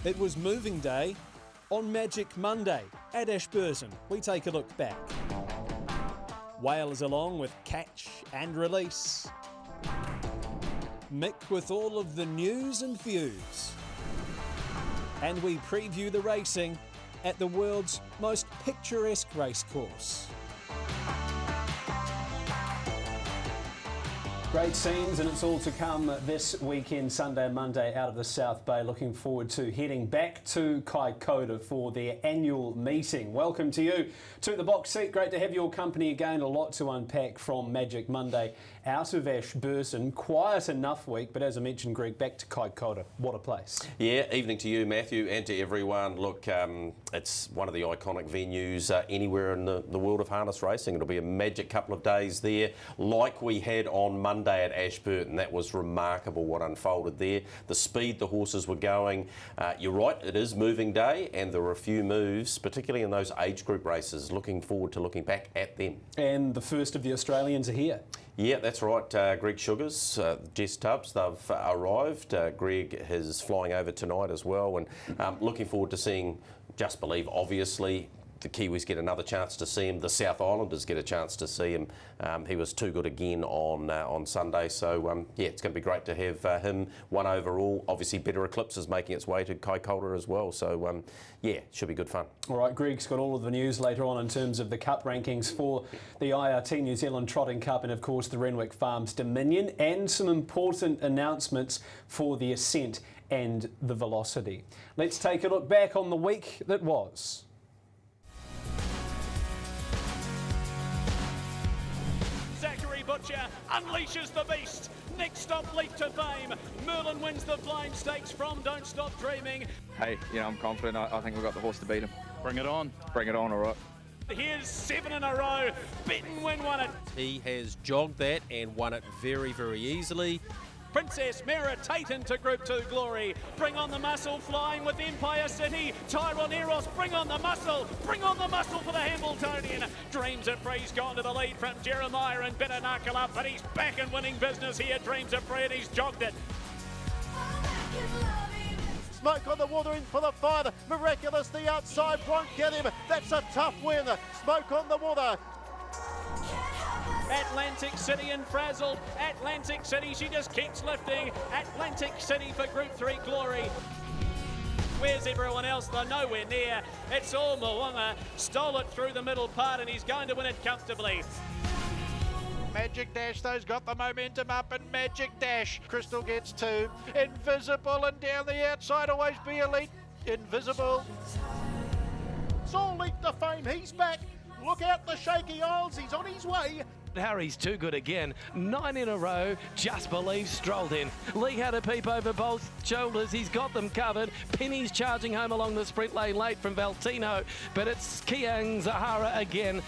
It was moving day. On Magic Monday at Ashburton, we take a look back. Wales along with catch and release. Mick with all of the news and views. And we preview the racing at the world's most picturesque racecourse. Great scenes, and it's all to come this weekend, Sunday and Monday, out of the South Bay. Looking forward to heading back to Kaikoura for their annual meeting. Welcome to you to the box seat. Great to have your company again. A lot to unpack from Magic Monday out of Ashburton. Quiet enough week, but as I mentioned, Greg, back to Kaikoura. What a place. Yeah, evening to you, Matthew, and to everyone. Look, it's one of the iconic venues anywhere in the world of harness racing. It'll be a magic couple of days there, like we had on Monday at Ashburton. That was remarkable what unfolded there. The speed the horses were going. You're right, it is moving day, and there were a few moves, particularly in those age group races. Looking forward to looking back at them. And the first of the Australians are here. Yeah, that's right. Greg Sugars, Jess Tubbs, they've arrived. Greg is flying over tonight as well, and looking forward to seeing Just Believe, obviously. The Kiwis get another chance to see him. The South Islanders get a chance to see him. He was too good again on Sunday. So, yeah, it's going to be great to have him one overall. Obviously, Better Eclipse is making its way to Kaikoura as well. So, yeah, should be good fun. All right, Greg's got all of the news later on in terms of the Cup rankings for the IRT New Zealand Trotting Cup and, of course, the Renwick Farms Dominion, and some important announcements for the Ascent and the Velocity. Let's take a look back on the week that was. Butcher unleashes the beast. Next stop, Leap to Fame. Merlin wins the Blind Stakes from Don't Stop Dreaming. Hey, I'm confident. I think we've got the horse to beat him. Bring it on. Bring it on, all right. Here's 7 in a row. Bentonwin won it. He has jogged that and won it very, very easily. Princess Mira Tate into Group 2 glory. Bring on the muscle, flying with Empire City. Tyron Eros, bring on the muscle. Bring on the muscle for the Hamiltonian. Dreams of Free's gone to the lead from Jeremiah and Better Knuckle Up, but he's back in winning business here. Dreams of Free, and he's jogged it. Smoke on the water in for the five. Miraculous, the outside won't get him. That's a tough win. Smoke on the water. Atlantic City and frazzled. Atlantic City, she just keeps lifting. Atlantic City for Group 3 glory. Where's everyone else? They're nowhere near. It's all Moonga. Stole it through the middle part, and he's going to win it comfortably. Magic Dash, those got the momentum up, and Magic Dash. Crystal gets 2. Invisible, and down the outside, always be elite. Invisible. Soul Leap to Fame, he's back. Look out the Shaky Isles, he's on his way. Harry's too good again. 9 in a row. Just Believe strolled in. Lee had a peep over both shoulders. He's got them covered. Penny's charging home along the sprint lane late from Valtino, but it's Kiang Zahara again.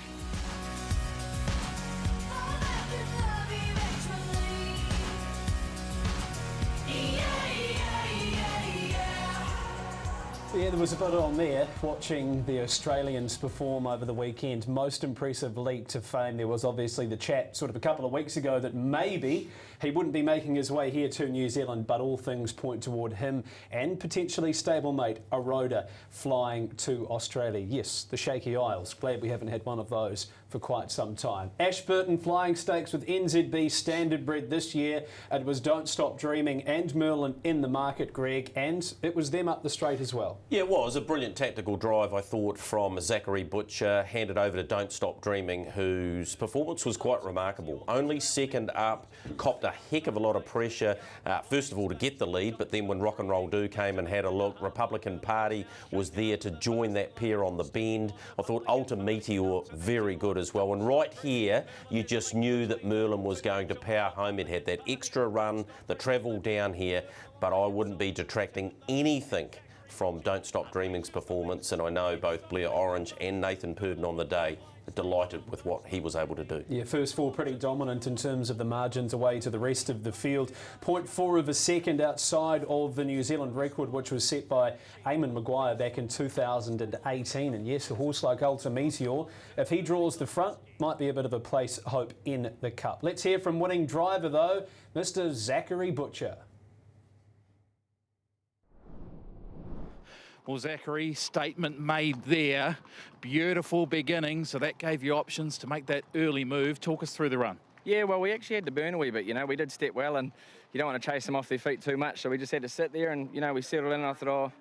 Yeah, there was a bit on there watching the Australians perform over the weekend. Most impressive leap to fame. There was obviously the chat sort of a couple of weeks ago that maybe he wouldn't be making his way here to New Zealand, but all things point toward him and potentially stablemate Aroda flying to Australia. Yes, the Shaky Isles. Glad we haven't had one of those for quite some time. Ashburton Flying Stakes with NZB Standard Bred this year. It was Don't Stop Dreaming and Merlin in the market, Greg, and it was them up the straight as well. Yeah, it was a brilliant tactical drive, I thought, from Zachary Butcher, handed over to Don't Stop Dreaming, whose performance was quite remarkable. Only second up, copped a heck of a lot of pressure, first of all to get the lead, but then when Rock and Roll Do came and had a look, Republican Party was there to join that pair on the bend. I thought Alta Meteor very good as well, and right here you just knew that Merlin was going to power home. It had that extra run, the travel down here, but I wouldn't be detracting anything from Don't Stop Dreaming's performance, and I know both Blair Orange and Nathan Purdon on the day are delighted with what he was able to do. Yeah, first four pretty dominant in terms of the margins away to the rest of the field. 0.4 of a second outside of the New Zealand record, which was set by Eamon Maguire back in 2018. And yes, a horse like Alta Meteor, if he draws the front, might be a bit of a place hope in the Cup. Let's hear from winning driver though, Mr. Zachary Butcher. Well, Zachary, statement made there. Beautiful beginning, so that gave you options to make that early move. Talk us through the run. Yeah, well, we actually had to burn a wee bit, you know. We did step well, and you don't want to chase them off their feet too much, so we just had to sit there and, you know, we settled in, and I thought, oh,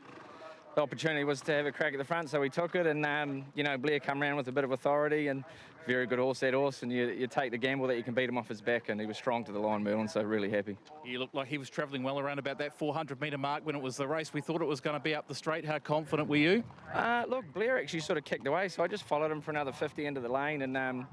the opportunity was to have a crack at the front, so we took it, and, you know, Blair come around with a bit of authority, and very good horse, that horse, and you take the gamble that you can beat him off his back, and he was strong to the line, Merlin, so really happy. He looked like he was travelling well around about that 400-metre mark when it was the race. We thought it was going to be up the straight. How confident were you? Look, Blair actually sort of kicked away, so I just followed him for another 50 into the lane, and,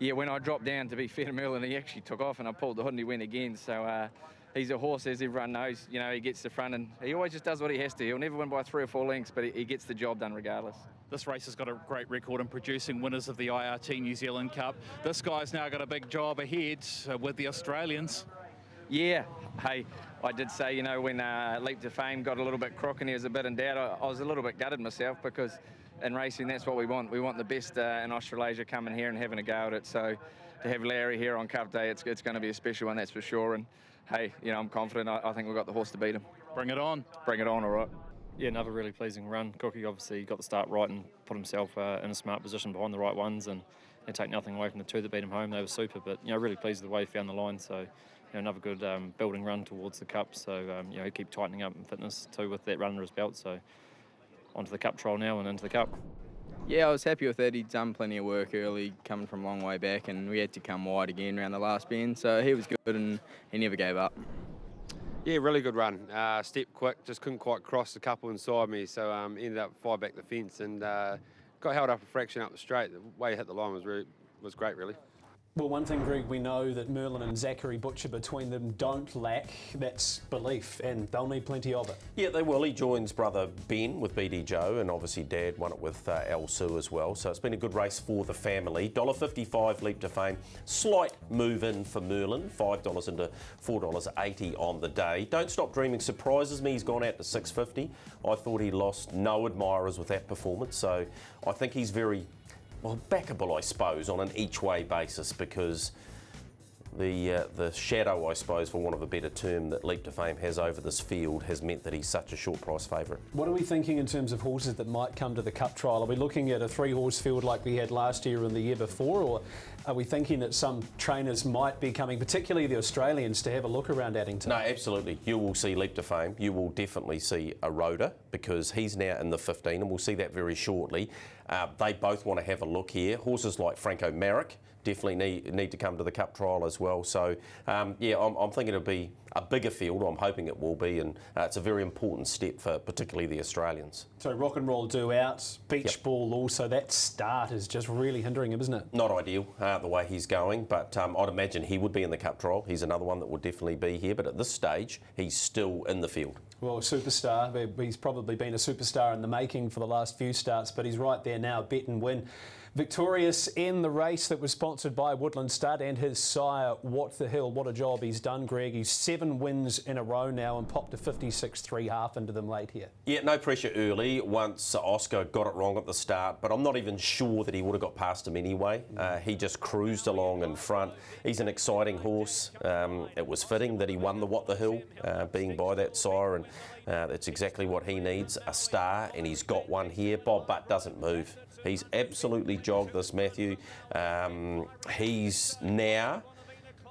yeah, when I dropped down, to be fair to Merlin, he actually took off, and I pulled the hood and he went again, so he's a horse, as everyone knows, you know, he gets the front, and he always just does what he has to. He'll never win by 3 or 4 lengths, but he gets the job done regardless. This race has got a great record in producing winners of the IRT New Zealand Cup. This guy's now got a big job ahead with the Australians. Yeah, hey, I did say, you know, when Leap to Fame got a little bit crook and he was a bit in doubt, I was a little bit gutted myself, because in racing, that's what we want. We want the best in Australasia coming here and having a go at it. So to have Larry here on Cup Day, it's going to be a special one, that's for sure. And hey, you know, I'm confident. I think we've got the horse to beat him. Bring it on. Bring it on, all right. Yeah, another really pleasing run. Cookie obviously got the start right and put himself in a smart position behind the right ones, and they take nothing away from the two that beat him home. They were super, but, you know, really pleased with the way he found the line. So, you know, another good building run towards the Cup. So, you know, he keep tightening up in fitness too with that run under his belt. So, onto the Cup trial now and into the Cup. Yeah, I was happy with it. He'd done plenty of work early, coming from a long way back, and we had to come wide again around the last bend. So he was good, and he never gave up. Yeah, really good run. Stepped quick, just couldn't quite cross the couple inside me, so ended up 5 back the fence and got held up a fraction up the straight. The way he hit the line was great, really. Well, one thing, Greg, we know that Merlin and Zachary Butcher between them don't lack. That's belief, and they'll need plenty of it. Yeah, they will. He joins brother Ben with BD Joe, and obviously Dad won it with Al Sue as well. So it's been a good race for the family. $1.55 Leap to Fame. Slight move in for Merlin. $5 into $4.80 on the day. Don't Stop Dreaming surprises me. He's gone out to $6.50. I thought he lost no admirers with that performance. So I think he's very... well, backable, I suppose, on an each-way basis, because the shadow, I suppose, for want of a better term, that Leap to Fame has over this field has meant that he's such a short price favourite. What are we thinking in terms of horses that might come to the Cup trial? Are we looking at a 3-horse field like we had last year and the year before, or are we thinking that some trainers might be coming, particularly the Australians, to have a look around Addington? No, absolutely. You will see Leap to Fame. You will definitely see a Rhoda, because he's now in the 15, and we'll see that very shortly. They both want to have a look here. Horses like Franco Marek definitely need to come to the Cup trial as well. So, yeah, I'm thinking it'll be a bigger field. I'm hoping it will be, and it's a very important step for particularly the Australians. So Rock and Roll do out, Beach Ball also. That start is just really hindering him, isn't it? Not ideal, the way he's going, but I'd imagine he would be in the Cup trial. He's another one that would definitely be here, but at this stage, he's still in the field. Well, a superstar. He's probably been a superstar in the making for the last few starts, but he's right there now, bet and win. Victorious in the race that was sponsored by Woodland Stud and his sire, What the Hill. What a job he's done, Greg. He's 7 wins in a row now and popped a 56.3 into them late here. Yeah, no pressure early once Oscar got it wrong at the start, but I'm not even sure that he would have got past him anyway. He just cruised along in front. He's an exciting horse. It was fitting that he won the What the Hill, being by that sire, and that's exactly what he needs, a star, and he's got one here. Bob Butt doesn't move. He's absolutely jogged this, Matthew. He's now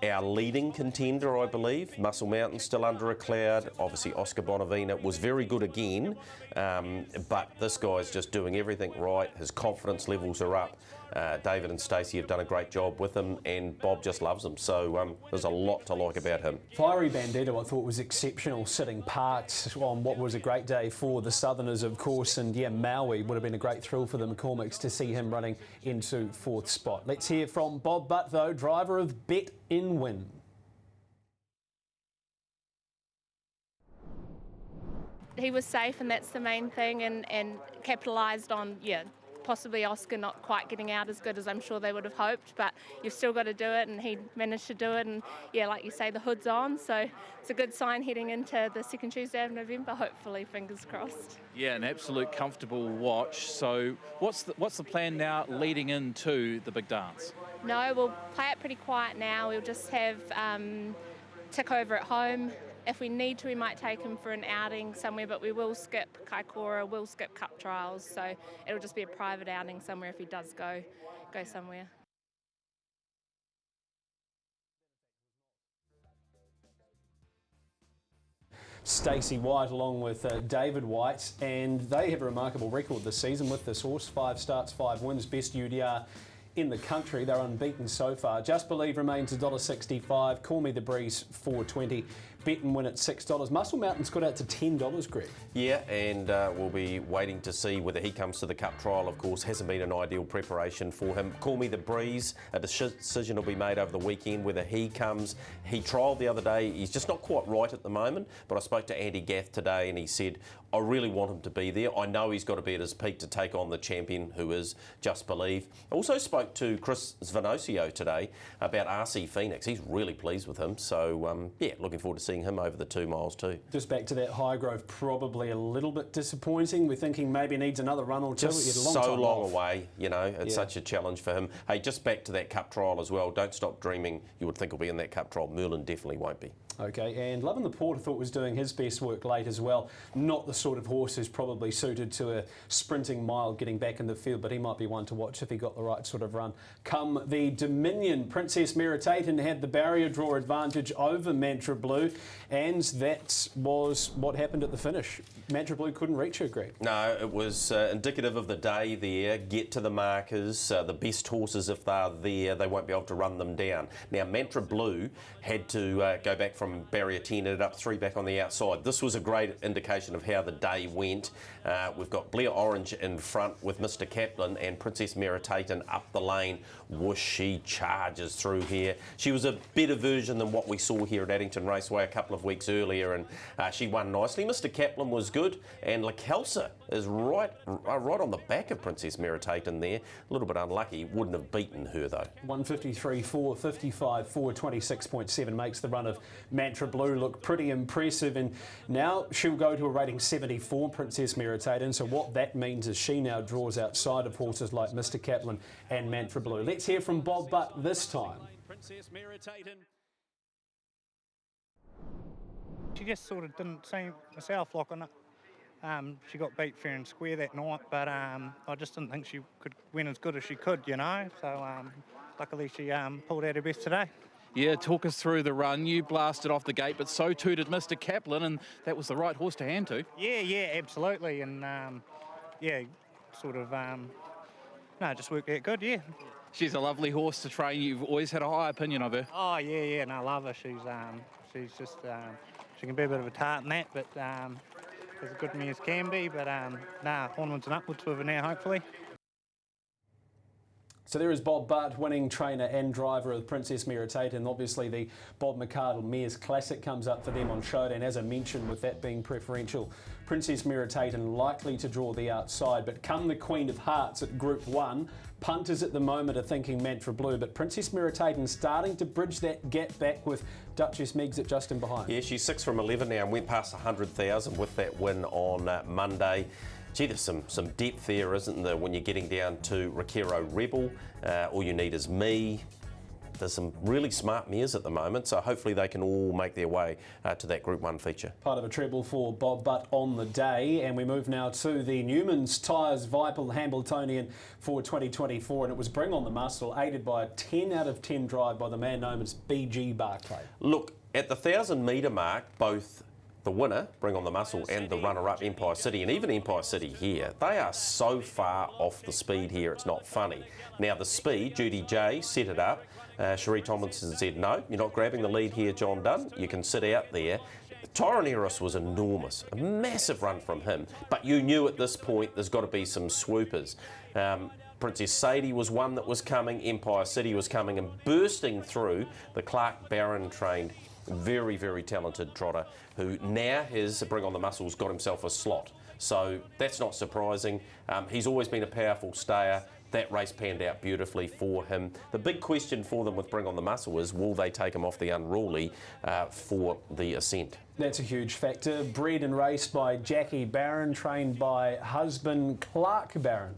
our leading contender, I believe. Muscle Mountain still under a cloud. Obviously, Oscar Bonavina was very good again, but this guy's just doing everything right. His confidence levels are up. David and Stacey have done a great job with him, and Bob just loves him. So there's a lot to like about him. Fiery Bandito, I thought, was exceptional, sitting parked on what was a great day for the Southerners, of course. And yeah, Maui would have been a great thrill for the McCormicks to see him running into 4th spot. Let's hear from Bob Butt, though, driver of Bet in Win. He was safe, and that's the main thing, and capitalised on, possibly Oscar not quite getting out as good as I'm sure they would have hoped, but you've still got to do it, and he managed to do it, and yeah, like you say, the hood's on, so it's a good sign heading into the second Tuesday of November, hopefully, fingers crossed. Yeah, an absolute comfortable watch. So what's the plan now leading into the big dance? No, we'll play it pretty quiet now. We'll just have tick over at home, if we need to, we might take him for an outing somewhere, but we will skip Kaikoura, we'll skip Cup trials, so it'll just be a private outing somewhere if he does go somewhere. Stacey White along with David White, and they have a remarkable record this season with this horse. 5 starts, 5 wins, best UDR in the country. They're unbeaten so far. Just Believe remains $1.65. Call Me the Breeze $4.20. Bet and Win at $6. Muscle Mountain's got out to $10, Greg. Yeah, and we'll be waiting to see whether he comes to the Cup trial. Of course, hasn't been an ideal preparation for him. Call Me the Breeze, a decision will be made over the weekend whether he comes. He trialled the other day. He's just not quite right at the moment, but I spoke to Andy Gath today and he said, I really want him to be there. I know he's got to be at his peak to take on the champion, who is Just Believe. I also spoke to Chris Zvanocio today about RC Phoenix. He's really pleased with him, so yeah, looking forward to seeing him over the 2 miles too. Just back to that Highgrove, probably a little bit disappointing. We're thinking maybe needs another run or two. Just so long away, you know, it's such a challenge for him. Hey, just back to that Cup trial as well. Don't stop dreaming. You would think he'll be in that Cup trial. Merlin definitely won't be. Okay, and Lovin' the Port I thought was doing his best work late as well. Not the sort of horse who's probably suited to a sprinting mile getting back in the field, but he might be one to watch if he got the right sort of run. Come the Dominion, Princess Meritaten had the barrier draw advantage over Mantra Blue, and that was what happened at the finish. Mantra Blue couldn't reach her, Greg. No, it was indicative of the day there. Get to the markers. The best horses, if they're there, they won't be able to run them down. Now, Mantra Blue had to go back from barrier 10, ended up 3 back on the outside. This was a great indication of how the day went. We've got Blair Orange in front with Mr. Kaplan and Princess Meritaten up the lane. Whoosh, she charges through here. She was a better version than what we saw here at Addington Raceway a couple of weeks earlier, and she won nicely. Mr. Kaplan was good, and La Calsa is right on the back of Princess Meritaten there. A little bit unlucky, wouldn't have beaten her though. 153, 455, 426.7 makes the run of Mantra Blue look pretty impressive, and now she'll go to a rating 74, Princess Meritaten. So what that means is she now draws outside of horses like Mr. Kaplan and Mantra Blue. Let's hear from Bob Butt this time. Princess Meritaten. She just sort of didn't seem herself like on it. She got beat fair and square that night, but I just didn't think she could win as good as she could, you know. So luckily she pulled out her best today. Yeah, talk us through the run. You blasted off the gate, but so too did Mr. Kaplan, and that was the right horse to hand to. Yeah, absolutely, and yeah, sort of, no, just worked out good, yeah. She's a lovely horse to train. You've always had a high opinion of her. Oh, yeah, no, I love her. She's just, she can be a bit of a tart in that, but as good me as can be, but onwards and upwards with her now, hopefully. So there is Bob Butt, winning trainer and driver of Princess Meritaten. Obviously the Bob McArdle Mares Classic comes up for them on Showdown. As I mentioned, with that being preferential, Princess Meritaten likely to draw the outside. But come the Queen of Hearts at Group 1, punters at the moment are thinking Mantra Blue, but Princess Meritaten starting to bridge that gap back with Duchess Meigs at just in behind. Yeah, she's 6 from 11 now and went past 100,000 with that win on Monday. Gee, there's some depth there, isn't there, when you're getting down to Rakiro Rebel. All you need is me. There's some really smart mares at the moment, so hopefully they can all make their way to that Group 1 feature. Part of a treble for Bob Butt on the day, and we move now to the Newman's Tyres Viper Hamiltonian for 2024, and it was Bring on the Muscle, aided by a 10 out of 10 drive by the man known as BG Barclay. Look, at the 1,000 metre mark, both the winner, Bring on the Muscle, and the runner-up, Empire City, and even Empire City here, they are so far off the speed here, it's not funny. Now, the speed, Judy J set it up. Cherie Tomlinson said, no, you're not grabbing the lead here, John Dunn. You can sit out there. Tyroneros was enormous, a massive run from him, but you knew at this point there's got to be some swoopers. Princess Sadie was one that was coming, Empire City was coming, and bursting through the Clark Barron trained, very, very talented trotter who now has, Bring on the Muscles, got himself a slot. So that's not surprising. He's always been a powerful stayer. That race panned out beautifully for him. The big question for them with Bring on the Muscle is, will they take him off the unruly for the ascent? That's a huge factor. Bred and raced by Jackie Barron, trained by husband Clark Barron.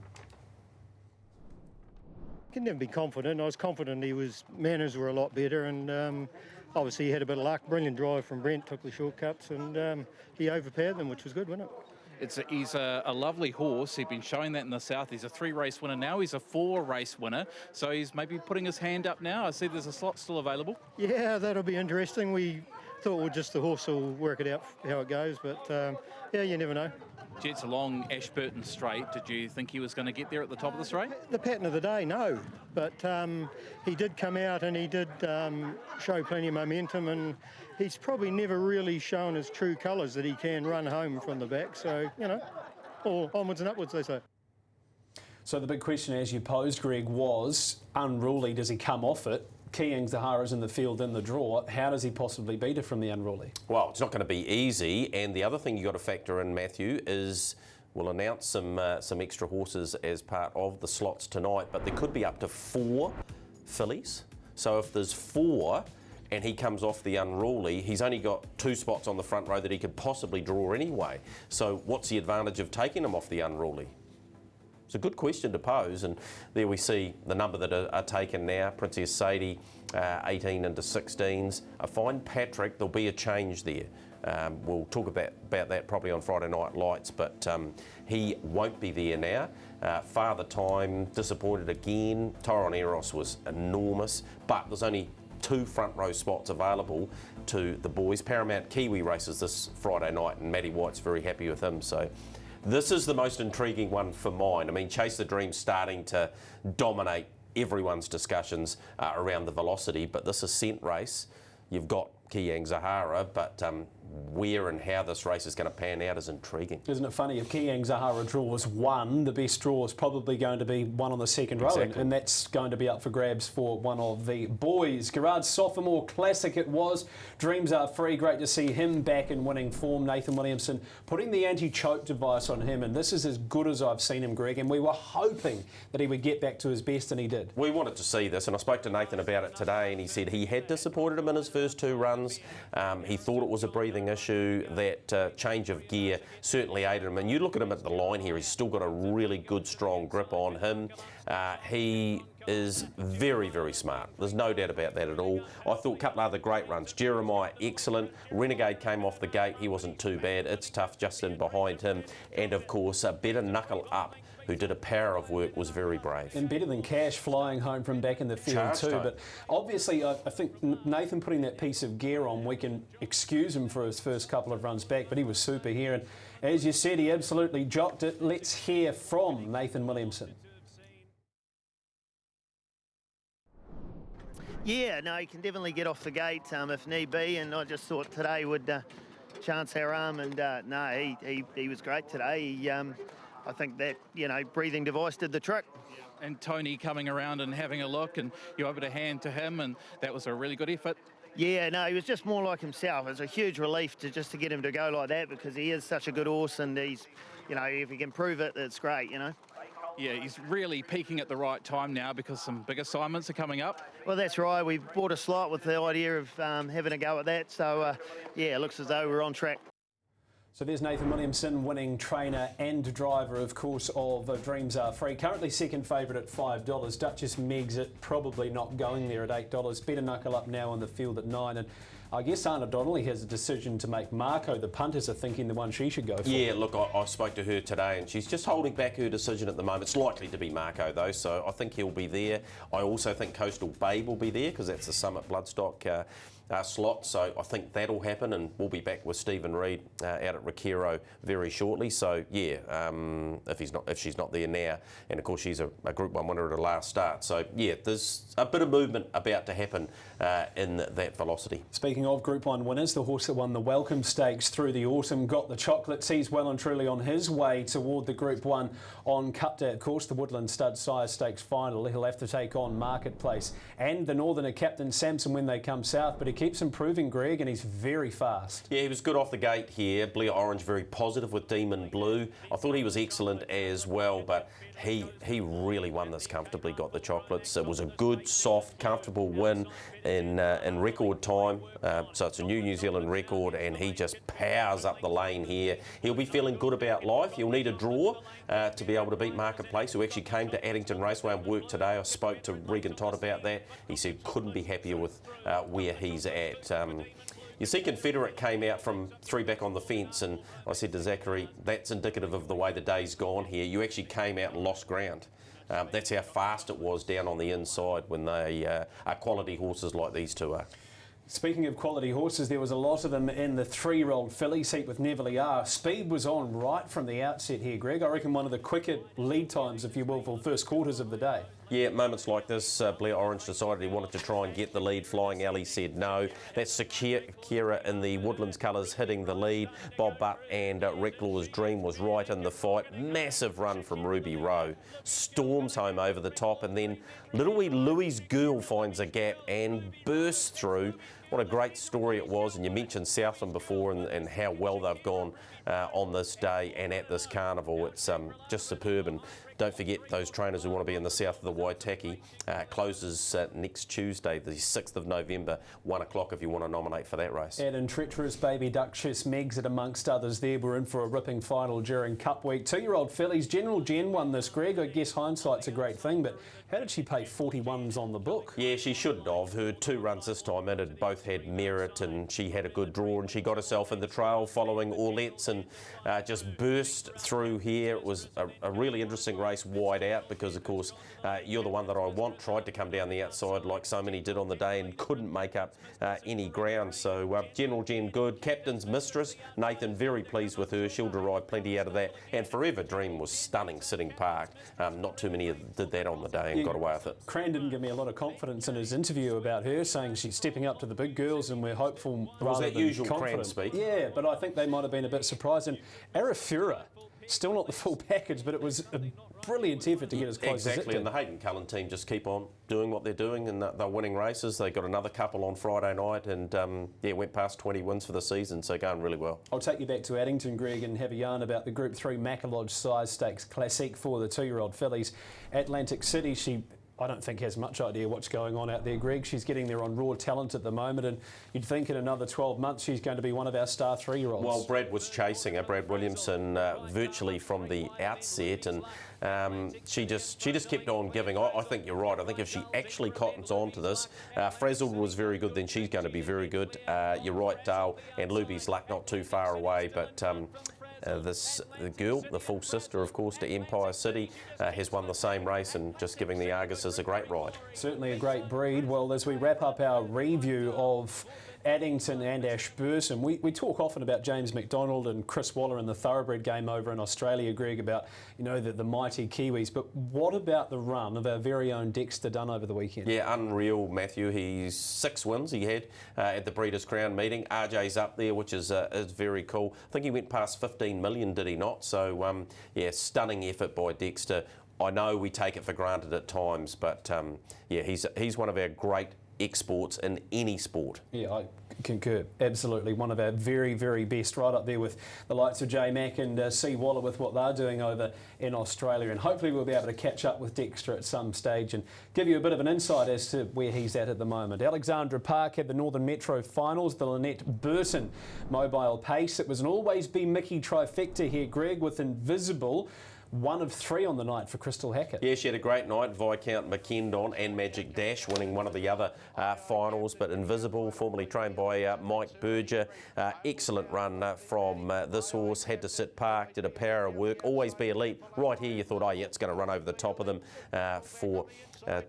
Can never be confident. I was confident his manners were a lot better, and obviously he had a bit of luck. Brilliant drive from Brent, took the shortcuts, and he overpowered them, which was good, wasn't it? He's a lovely horse. He's been showing that in the South. He's a 3-race winner now. He's a 4-race winner. So he's maybe putting his hand up now. I see there's a slot still available. Yeah, that'll be interesting. We thought, well, just the horse will work it out how it goes. But, yeah, you never know. Jets along Ashburton straight. Did you think he was going to get there at the top of the straight? The pattern of the day, no. But he did come out and he did show plenty of momentum, and he's probably never really shown his true colours that he can run home from the back. So, you know, all onwards and upwards, they say. So the big question, as you posed, Greg, was Unruly. Does he come off it? Kiang Zahara's in the field in the draw. How does he possibly beat her from the Unruly? Well, it's not going to be easy. And the other thing you've got to factor in, Matthew, is we'll announce some extra horses as part of the slots tonight, but there could be up to 4 fillies. So if there's 4 and he comes off the Unruly, he's only got 2 spots on the front row that he could possibly draw anyway. So what's the advantage of taking him off the Unruly? It's a good question to pose, and there we see the number that are taken now. Princess Sadie, 18 into 16s. I find Patrick, there'll be a change there. We'll talk about that probably on Friday Night Lights, but he won't be there now. Father Time, disappointed again. Tyron Eros was enormous, but there's only 2 front row spots available to the boys. Paramount Kiwi races this Friday night, and Matty White's very happy with him. So this is the most intriguing one for mine. I mean, Chase the Dream's starting to dominate everyone's discussions around the velocity, but this ascent race, you've got Kiang Zahara, but where and how this race is going to pan out is intriguing. Isn't it funny, if Kiang Zahara draws 1, the best draw is probably going to be 1 on the second row, Exactly. and that's going to be up for grabs for one of the boys. Gerard's Sophomore Classic it was. Dreams are free. Great to see him back in winning form. Nathan Williamson putting the anti-choke device on him, and this is as good as I've seen him, Greg, and we were hoping that he would get back to his best, and he did. We wanted to see this, and I spoke to Nathan about it today, and he said he had disappointed him in his first 2 runs. He thought it was a breathing issue. That change of gear certainly aided him. And you look at him at the line here, he's still got a really good, strong grip on him. He is very, very smart. There's no doubt about that at all. I thought a couple of other great runs. Jeremiah, excellent. Renegade came off the gate. He wasn't too bad. It's tough just in behind him. And, of course, Better Knuckle Up, who did a power of work, was very brave. And better than Cash flying home from back in the field Charged too. home. But obviously, I think Nathan putting that piece of gear on, we can excuse him for his first couple of runs back, but he was super here. And as you said, he absolutely jocked it. Let's hear from Nathan Williamson. Yeah, no, he can definitely get off the gate if need be, and I just thought today would chance our arm, and no, he was great today. He, I think that, you know, breathing device did the trick. And Tony coming around and having a look, and you were able to hand to him, and that was a really good effort. Yeah, no, he was just more like himself. It's a huge relief to get him to go like that, because he is such a good horse, and he's, you know, if he can prove it, it's great, you know. Yeah, he's really peaking at the right time now because some big assignments are coming up. Well, that's right. We bought a slot with the idea of having a go at that. So, yeah, it looks as though we're on track. So there's Nathan Williamson, winning trainer and driver, of course, of Dreams Are Free. Currently second favourite at $5. Duchess Meg's it, probably not going there at $8. Better Knuckle Up now on the field at $9. And I guess Anna Donnelly has a decision to make. Marco, the punters, are thinking the one she should go for. Yeah, look, I spoke to her today, and she's just holding back her decision at the moment. It's likely to be Marco, though, so I think he'll be there. I also think Coastal Babe will be there, because that's the Summit Bloodstock slot, so I think that'll happen, and we'll be back with Stephen Reid out at Rakiro very shortly. So yeah, if she's not there now, and of course she's a Group 1 winner at her last start. So yeah, there's a bit of movement about to happen in that velocity. Speaking of Group 1 winners, the horse that won the Welcome Stakes through the autumn got the chocolates. He's well and truly on his way toward the Group 1 on Cup Day. Of course, the Woodland Stud Sire Stakes final. He'll have to take on Marketplace and the Northerner Captain Samson when they come south, but he keeps improving, Greg, and he's very fast. Yeah, he was good off the gate here. Blair Orange very positive with Demon Blue. I thought he was excellent as well, but he really won this comfortably, got the chocolates. It was a good, soft, comfortable win in record time. So it's a New Zealand record, and he just powers up the lane here. He'll be feeling good about life. He'll need a draw to be able to beat Marketplace, who actually came to Addington Raceway and worked today. I spoke to Regan Todd about that. He said couldn't be happier with where he's at. You see Confederate came out from 3 back on the fence, and I said to Zachary, that's indicative of the way the day's gone here. You actually came out and lost ground. That's how fast it was down on the inside when they are quality horses like these two are. Speaking of quality horses, there was a lot of them in the 3-year-old Fillies heat with Neverly R. Speed was on right from the outset here, Greg. I reckon one of the quicker lead times, if you will, for first quarters of the day. Yeah, at moments like this, Blair Orange decided he wanted to try and get the lead. Flying Alley said no. That's Sakira in the Woodlands colours hitting the lead. Bob Butt and Recklaw's Dream was right in the fight. Massive run from Ruby Rowe. Storms home over the top, and then little wee Louis Girl finds a gap and bursts through. What a great story it was, and you mentioned Southland before and how well they've gone on this day and at this carnival. It's just superb, and don't forget those trainers who want to be in the south of the Waitaki. Closes next Tuesday, the 6th of November, 1 o'clock if you want to nominate for that race. And treacherous baby Duchess Megs it amongst others there. We're in for a ripping final during Cup Week. 2-year-old Fillies, General Jen won this, Greg. I guess hindsight's a great thing, but how did she pay 41s on the book? Yeah, she shouldn't have. Her 2 runs this time in had both had merit, and she had a good draw, and she got herself in the trail following Orlettes and just burst through here. It was a really interesting race wide out because, of course, You're the One That I Want tried to come down the outside like so many did on the day and couldn't make up any ground. So General Jen good. Captain's Mistress, Nathan, very pleased with her. She'll derive plenty out of that. And Forever Dream was stunning sitting parked. Not too many did that on the day and got away with it. Cran didn't give me a lot of confidence in his interview about her, saying she's stepping up to the big girls and we're hopeful rather than confident. Was that usual Cran speak? Yeah, but I think they might have been a bit surprised. And Arafura, still not the full package, but it was a brilliant effort to get as close as it did. Exactly, and the Hayden Cullen team just keep on doing what they're doing, and they're winning races. They got another couple on Friday night, and went past 20 wins for the season, so going really well. I'll take you back to Addington, Greg, and have a yarn about the Group 3 Macalodge Size Stakes Classic for the 2-year-old Fillies. Atlantic City, I don't think has much idea what's going on out there, Greg. She's getting there on raw talent at the moment, and you'd think in another 12 months she's going to be one of our star 3-year-olds. Well, Brad was chasing her, Brad Williamson, virtually from the outset, and she just kept on giving. I think you're right. I think if she actually cottons on to this, Frazzled was very good, then she's going to be very good. You're right, Dale, and Luby's Luck not too far away, but the girl, the full sister, of course, to Empire City, has won the same race, and just giving the Arguses a great ride. Certainly a great breed. Well, as we wrap up our review of Addington and Ashburton, we talk often about James McDonald and Chris Waller in the thoroughbred game over in Australia, Greg, about the mighty Kiwis. But what about the run of our very own Dexter Dunn over the weekend? Yeah, unreal, Matthew. He's 6 wins he had at the Breeders' Crown meeting. RJ's up there, which is very cool. I think he went past 15 million, did he not? So, stunning effort by Dexter. I know we take it for granted at times, but he's one of our great exports in any sport. Yeah, I concur. Absolutely. One of our very, very best, right up there with the likes of J Mac and C Waller with what they're doing over in Australia. And hopefully we'll be able to catch up with Dexter at some stage and give you a bit of an insight as to where he's at the moment. Alexandra Park had the Northern Metro finals, the Lynette Burton Mobile Pace. It was an Always Be Mickey trifecta here, Greg, with Invisible. 1 of 3 on the night for Crystal Hackett. Yeah, she had a great night. Viscount McKendon and Magic Dash winning one of the other finals, but Invisible, formerly trained by Mike Berger, excellent run from this horse. Had to sit park, did a power of work. Always Be Elite. Right here you thought, it's going to run over the top of them for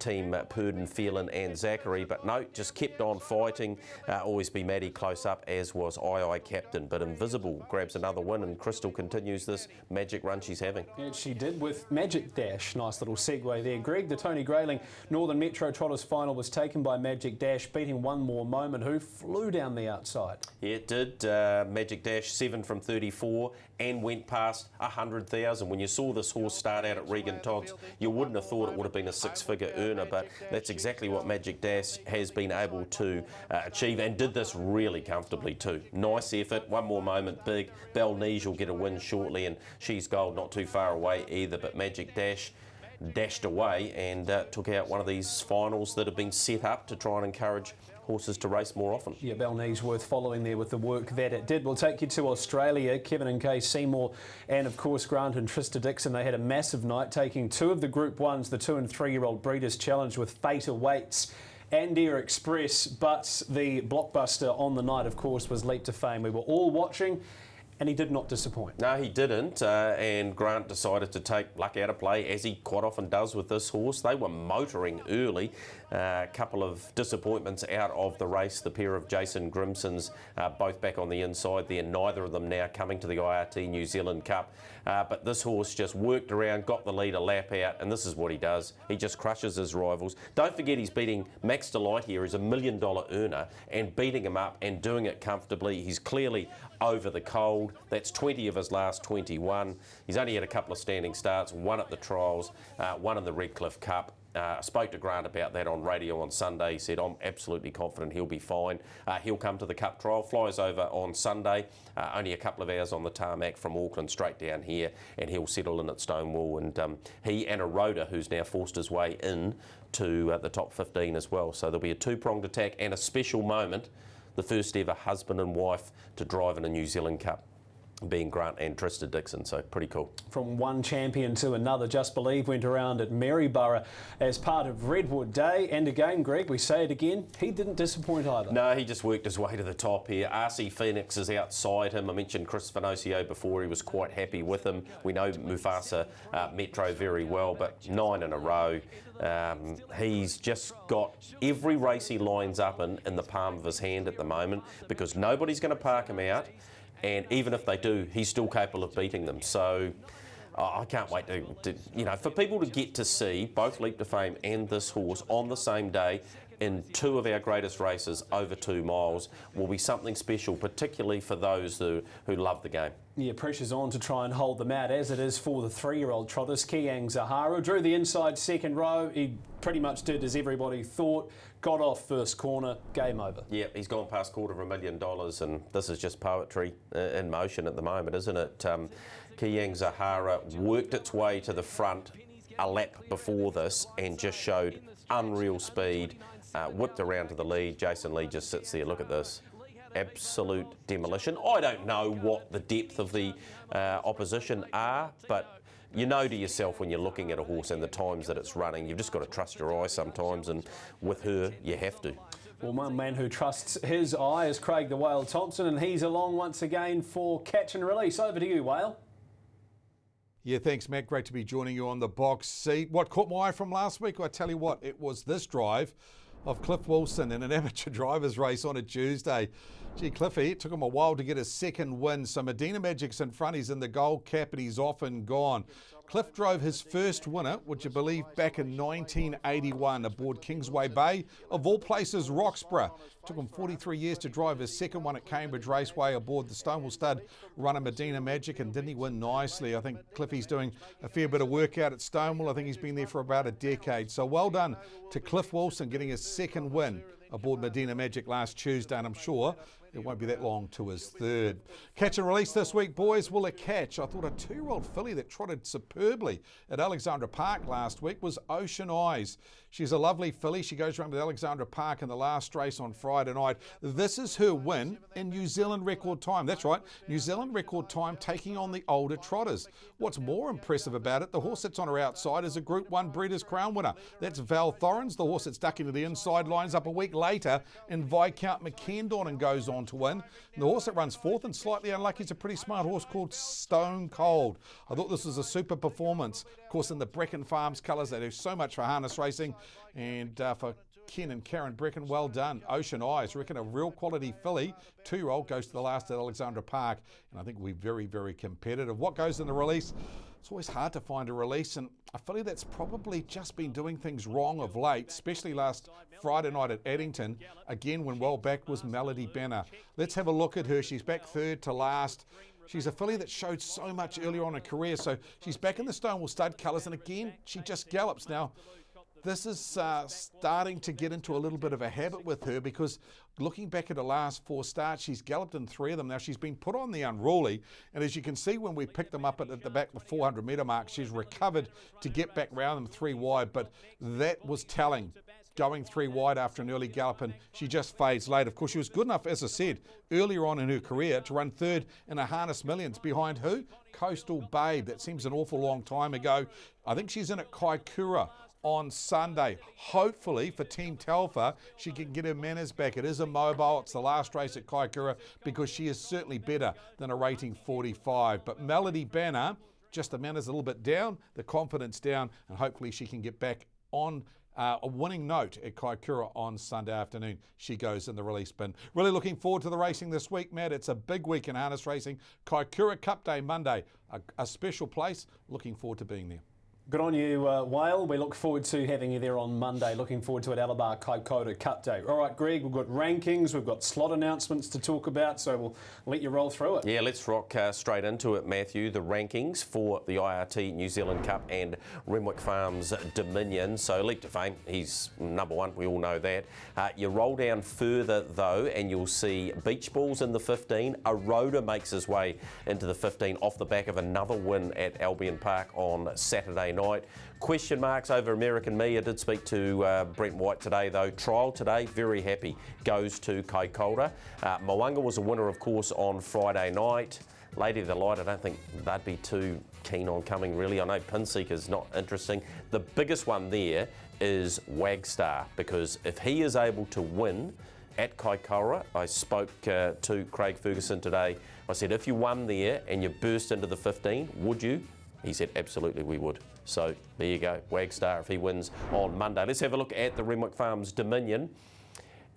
Team Purdon, Phelan and Zachary, but no, just kept on fighting. Always Be Maddie close up, as was I Captain, but Invisible grabs another win, and Crystal continues this magic run she's having. Yeah, she did with Magic Dash. Nice little segue there, Greg. The Tony Grayling Northern Metro Trotters final was taken by Magic Dash, beating One More Moment, who flew down the outside. Yeah, it did. Magic Dash 7 from 34 and went past 100,000. When you saw this horse start out at Regan Todd's, you wouldn't have thought it would have been a 6-figure earner, but that's exactly what Magic Dash has been able to achieve, and did this really comfortably too. Nice effort. One More Moment big. Belnege will get a win shortly, and She's Gold not too far away. away either, but Magic Dash dashed away and took out one of these finals that have been set up to try and encourage horses to race more often. Yeah, Balnea's worth following there with the work that it did. We'll take you to Australia. Kevin and Kay Seymour and, of course, Grant and Trista Dixon. They had a massive night, taking two of the Group 1s, the 2- and 3-year-old Breeders' Challenge with Fatal Weights and Air Express. But the blockbuster on the night, of course, was Leap to Fame. We were all watching, and he did not disappoint. No, he didn't, and Grant decided to take luck out of play, as he quite often does with this horse. They were motoring early. A couple of disappointments out of the race. The pair of Jason Grimsons, both back on the inside there, neither of them now coming to the IRT New Zealand Cup. But this horse just worked around, got the lead a lap out, and this is what he does. He just crushes his rivals. Don't forget he's beating Max Delight here, who's $1 million earner, and beating him up and doing it comfortably. He's clearly over the cold. That's 20 of his last 21. He's only had a couple of standing starts, one at the trials, one in the Redcliffe Cup. I spoke to Grant about that on radio on Sunday. He said, I'm absolutely confident he'll be fine. He'll come to the Cup trial, flies over on Sunday, only a couple of hours on the tarmac from Auckland straight down here, and he'll settle in at Stonewall. And he and a Rhoda, who's now forced his way in to the top 15 as well. So there'll be a two-pronged attack and a special moment, the first ever husband and wife to drive in a New Zealand Cup, being Grant and Trista Dixon, so pretty cool. From one champion to another, Just Believe went around at Maryborough as part of Redwood Day, and again, Greg, we say it again, he didn't disappoint either. No, he just worked his way to the top here. RC Phoenix is outside him. I mentioned Chris Finocio before, he was quite happy with him. We know Mufasa Metro very well, but 9 in a row. He's just got every race he lines up in the palm of his hand at the moment, because nobody's going to park him out. And even if they do, he's still capable of beating them. So I can't wait to, you know, for people to get to see both Leap to Fame and this horse on the same day in two of our greatest races over 2 miles will be something special, particularly for those who love the game. Yeah, pressure's on to try and hold them out, as it is for the 3-year-old Trotters. Kiang Zahara drew the inside second row. He pretty much did as everybody thought. Got off first corner, game over. Yeah, he's gone past $250,000, and this is just poetry in motion at the moment, isn't it? Kiang Zahara worked its way to the front a lap before this and just showed unreal speed, whipped around to the lead. Jason Lee just sits there, look at this. Absolute demolition. I don't know what the depth of the opposition are, but you know to yourself when you're looking at a horse and the times that it's running, you've just got to trust your eye sometimes, and with her, you have to. Well, one man who trusts his eye is Craig the Whale Thompson, and he's along once again for Catch and Release. Over to you, Whale. Yeah, thanks, Matt. Great to be joining you on the box seat. What caught my eye from last week? I tell you what, it was this drive of Cliff Wilson in an amateur drivers race on a Tuesday. Gee, Cliffy, it took him a while to get his second win. So Medina Magic's in front. He's in the gold cap and he's off and gone. Cliff drove his first winner, would you believe, back in 1981 aboard Kingsway Bay, of all places, Roxburgh. Took him 43 years to drive his second one at Cambridge Raceway aboard the Stonewall Stud runner Medina Magic, and didn't he win nicely? I think Cliffy's doing a fair bit of work out at Stonewall. I think he's been there for about a decade. So well done to Cliff Wilson getting his second win aboard Medina Magic last Tuesday, and I'm sure it won't be that long to his third. Catch and Release this week, boys. Will it catch? I thought a 2-year-old filly that trotted superbly at Alexandra Park last week was Ocean Eyes. She's a lovely filly. She goes around at Alexandra Park in the last race on Friday night. This is her win in New Zealand record time. That's right, New Zealand record time, taking on the older Trotters. What's more impressive about it, the horse that's on her outside is a Group 1 Breeders' Crown winner. That's Val Thorens. The horse that's ducking to the inside lines up a week later, and Viscount McKendon and goes on to win. And the horse that runs fourth and slightly unlucky is a pretty smart horse called Stone Cold. I thought this was a super performance. Of course, in the Brecken Farms colours, they do so much for harness racing. And for Ken and Karen Brecken, well done. Ocean Eyes, reckon a real quality filly. 2-year-old goes to the last at Alexandra Park, and I think we're very, very competitive. What goes in the release? It's always hard to find a release, and a filly that's probably just been doing things wrong of late, especially last Friday night at Addington. Again, when well back, was Melody Banner. Let's have a look at her. She's back third to last. She's a filly that showed so much earlier on in her career, so she's back in the Stonewall Stud colours, and again, she just gallops. Now, this is starting to get into a little bit of a habit with her, because looking back at her last 4 starts, she's galloped in 3 of them. Now, she's been put on the unruly, and as you can see when we picked them up at the back, the 400 metre mark, she's recovered to get back round them 3 wide, but that was telling. Going 3 wide after an early gallop, and she just fades late. Of course, she was good enough, as I said, earlier on in her career to run 3rd in a Harness Millions behind who? Coastal Babe. That seems an awful long time ago. I think she's in at Kaikoura on Sunday. Hopefully for Team Telfer, she can get her manners back. It is a mobile. It's the last race at Kaikoura, because she is certainly better than a rating 45. But Melody Banner, just the manners a little bit down, the confidence down, and hopefully she can get back on a winning note at Kaikoura on Sunday afternoon. She goes in the release bin. Really looking forward to the racing this week, Matt. It's a big week in harness racing. Kaikoura Cup Day Monday, a special place. Looking forward to being there. Good on you, Whale. We look forward to having you there on Monday. Looking forward to it, Alabar Kaikoura Cup Day. All right, Greg, we've got rankings, we've got slot announcements to talk about, so we'll let you roll through it. Yeah, let's rock straight into it, Matthew. The rankings for the IRT New Zealand Cup and Renwick Farms Dominion. So Leap to Fame, he's number 1, we all know that. You roll down further, though, and you'll see Beach Balls in the 15. Aroda makes his way into the 15 off the back of another win at Albion Park on Saturday night. Question marks over American Me. I did speak to Brent White today, though. Trial today, very happy, goes to Kaikoura. Moanga was a winner, of course, on Friday night. Lady of the Light, I don't think they'd be too keen on coming, really. I know Pinseeker's not interesting. The biggest one there is Wagstar, because if he is able to win at Kaikoura, I spoke to Craig Ferguson today. I said, if you won there and you burst into the 15, would you? He said, absolutely, we would. So there you go, Wagstar if he wins on Monday. Let's have a look at the Renwick Farms Dominion.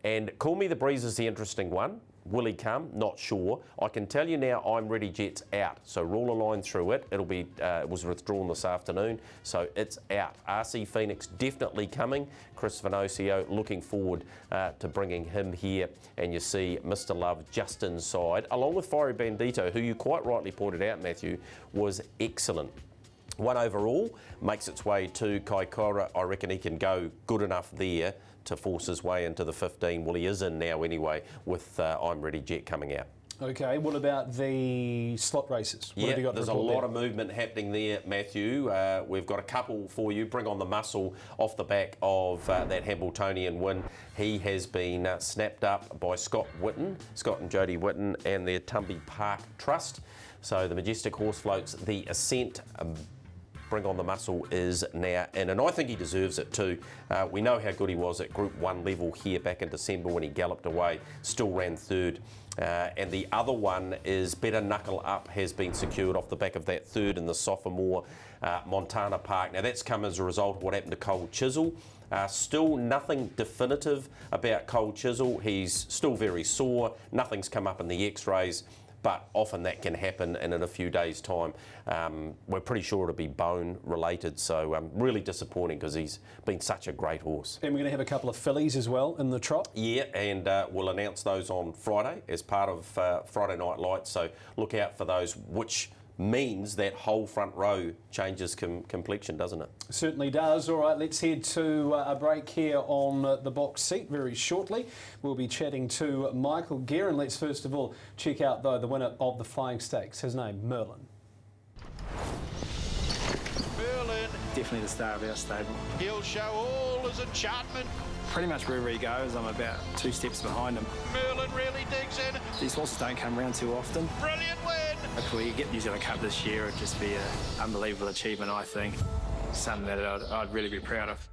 And Call Me the Breeze is the interesting one. Will he come? Not sure. I can tell you now, I'm Ready Jet's out. So rule a line through it. It'll be, it was withdrawn this afternoon, so it's out. RC Phoenix definitely coming. Chris Venocio looking forward to bringing him here. And you see Mr. Love just inside, along with Fiery Bandito, who you quite rightly pointed out, Matthew, was excellent. 1 overall, makes its way to Kaikoura. I reckon he can go good enough there to force his way into the 15. Well, he is in now anyway, with I'm Ready Jet coming out. Okay, what about the slot races? What have you got there's a lot of movement happening there, Matthew. We've got a couple for you. Bring on the Muscle off the back of that Hamiltonian win. He has been snapped up by Scott and Jodie Whitten and their Tumby Park Trust. So the Majestic Horse Floats, the Ascent. Bring on the Muscle is now in, and I think he deserves it too. We know how good he was at Group 1 level here back in December when he galloped away, still ran 3rd. And the other one is Better Knuckle Up, has been secured off the back of that 3rd in the Sophomore Montana Park. Now that's come as a result of what happened to Cole Chisel. Still nothing definitive about Cole Chisel. He's still very sore. Nothing's come up in the x-rays. But often that can happen, and in a few days' time, we're pretty sure it'll be bone related. So really disappointing, because he's been such a great horse. And we're going to have a couple of fillies as well in the trot. Yeah, and we'll announce those on Friday as part of Friday Night Lights. So look out for those, which means that whole front row changes complexion, doesn't it? Certainly does. All right, let's head to a break here on the box seat very shortly. We'll be chatting to Michael Guerin. Let's first of all check out, though, the winner of the Flying Stakes. His name, Merlin. Merlin. Definitely the star of our stable. He'll show all his enchantment. Pretty much wherever he goes, I'm about 2 steps behind him. Merlin really digs in. These horses don't come around too often. Brilliant win. Hopefully you get New Zealand Cup this year. It'd just be an unbelievable achievement, I think. Something that I'd really be proud of.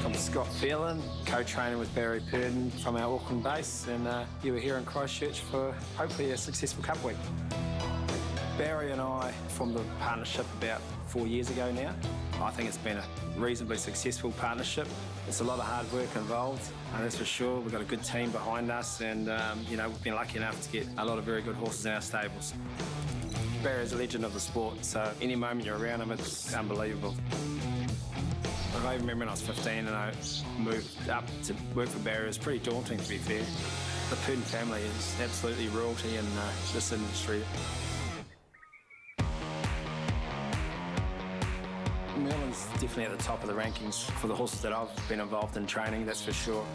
I'm Scott Phelan, co-trainer with Barry Purdon from our Auckland base, and you were here in Christchurch for hopefully a successful Cup week. Barry and I formed a partnership about 4 years ago now. I think it's been a reasonably successful partnership. It's a lot of hard work involved, and that's for sure. We've got a good team behind us, and you know, we've been lucky enough to get a lot of very good horses in our stables. Barry's a legend of the sport, so any moment you're around him, it's unbelievable. I remember when I was 15 and I moved up to work for Barry. It was pretty daunting, to be fair. The Purdon family is absolutely royalty in this industry. Merlin's definitely at the top of the rankings for the horses that I've been involved in training, that's for sure.